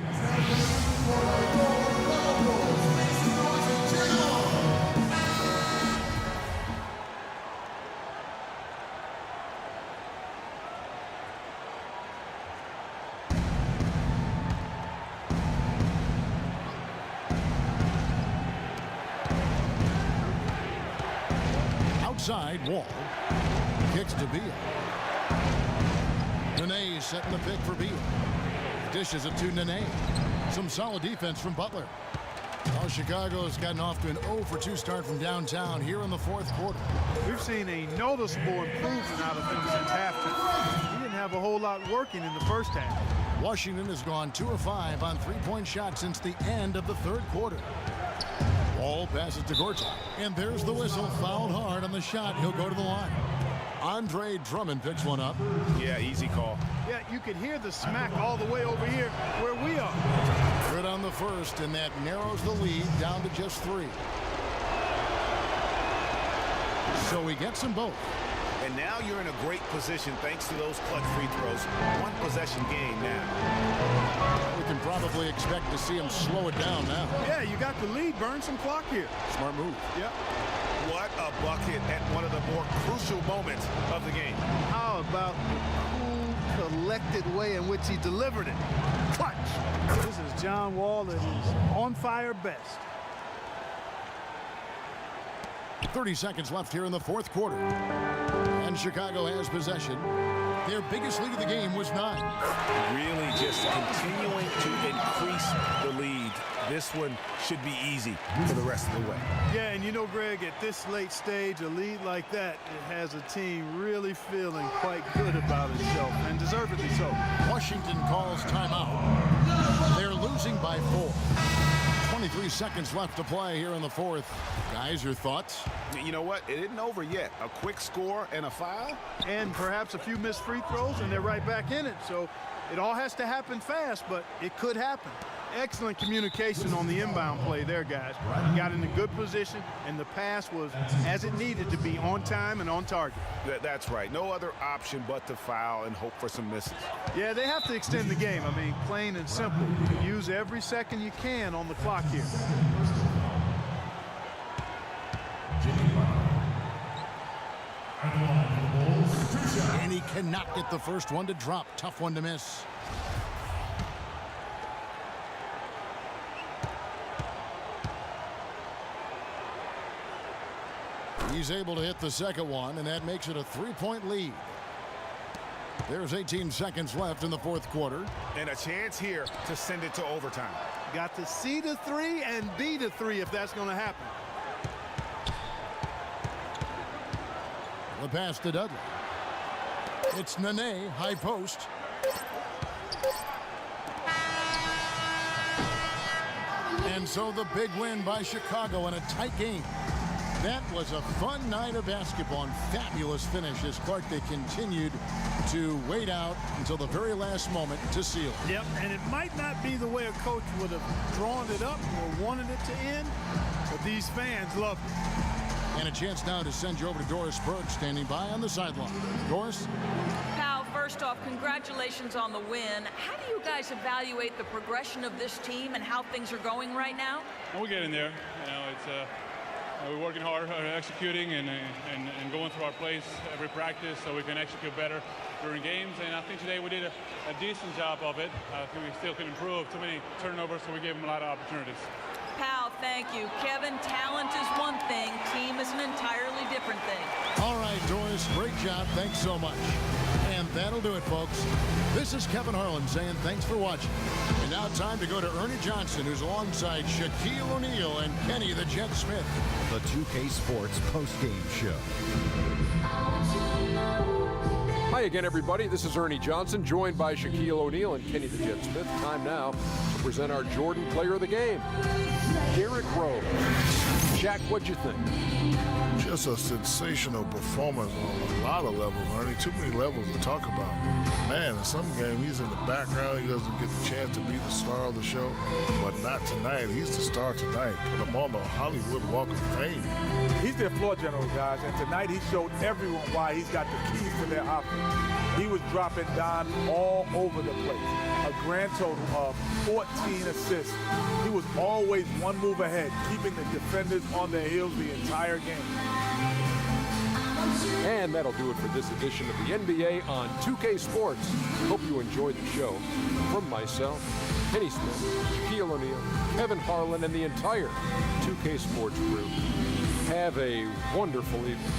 Outside, Wall kicks to Beal. Nene setting the pick for Beal. Dishes it to Nene. Some solid defense from Butler. Well, Chicago's gotten off to an 0-for-2 start from downtown here in the fourth quarter. We've seen a noticeable improvement out of him since halftime. He didn't have a whole lot working in the first half. Washington has gone 2 of 5 on three-point shots since the end of the third quarter. Wall passes to Gortat. And there's the whistle. Fouled hard on the shot. He'll go to the line. Andre Drummond picks one up. Yeah, easy call. Yeah, you could hear the smack all the way over here where we are. Good on the first, and that narrows the lead down to just 3. So he gets them both. And now you're in a great position thanks to those clutch free throws. One possession game now. We can probably expect to see him slow it down now. Yeah, you got the lead. Burn some clock here. Smart move. Yep. What a bucket at one of the more crucial moments of the game. How about the cool, collected way in which he delivered it? Clutch. This is John Wall at his on-fire best. 30 seconds left here in the fourth quarter. And Chicago has possession. Their biggest lead of the game was 9. Really just continuing to increase the lead. This one should be easy for the rest of the way. Yeah, and you know, Greg, at this late stage, a lead like that, it has a team really feeling quite good about itself, and deservedly so. Washington calls timeout. They're losing by 4. 23 seconds left to play here in the fourth. Guys, your thoughts? You know what? It isn't over yet. A quick score and a foul. And perhaps a few missed free throws, and they're right back in it. So it all has to happen fast, but it could happen. Excellent communication on the inbound play there, guys. He got in a good position, and the pass was as it needed to be, on time and on target. That's right. No other option but to foul and hope for some misses. Yeah, they have to extend the game. I mean, plain and simple. Use every second you can on the clock here. And he cannot get the first one to drop. Tough one to miss. He's able to hit the second one, and that makes it a 3-point lead. There's 18 seconds left in the fourth quarter. And a chance here to send it to overtime. Got to C to 3 and B to 3 if that's going to happen. The pass to Dudley. It's Nene, high post. And so the big win by Chicago in a tight game. That was a fun night of basketball and fabulous finish as Clark, they continued to wait out until the very last moment to seal it. Yep, and it might not be the way a coach would have drawn it up or wanted it to end, but these fans loved it. And a chance now to send you over to Doris Burke, standing by on the sideline. Doris? Pal, first off, congratulations on the win. How do you guys evaluate the progression of this team and how things are going right now? Well, we're getting there. You know, it's we're working hard, executing and going through our plays every practice so we can execute better during games. And I think today we did a decent job of it. I think we still can improve. Too many turnovers, so we gave them a lot of opportunities. Pal, thank you. Kevin, talent is one thing. Team is an entirely different thing. All right, Doris, great job. Thanks so much. And that'll do it, folks. This is Kevin Harlan saying thanks for watching. And now time to go to Ernie Johnson, who's alongside Shaquille O'Neal and Kenny the Jet Smith. The 2K Sports postgame show. Hi again, everybody. This is Ernie Johnson, joined by Shaquille O'Neal and Kenny the Jet Smith. Time now to present our Jordan Player of the Game, Derrick Rose. Shaq, what'd you think? Just a sensational performance on a lot of levels, Ernie. Too many levels to talk about. Man, in some game, he's in the background. He doesn't get the chance to be the star of the show. But not tonight. He's the star tonight. Put him on the Hollywood Walk of Fame. He's their floor general, guys, and tonight he showed everyone why he's got the keys to their offense. He was dropping dimes all over the place. A grand total of 14 assists. He was always one move ahead, keeping the defenders on their heels the entire game. And that'll do it for this edition of the NBA on 2K Sports. Hope you enjoyed the show. From myself, Kenny Smith, Shaquille O'Neal, Kevin Harlan, and the entire 2K Sports crew, have a wonderful evening.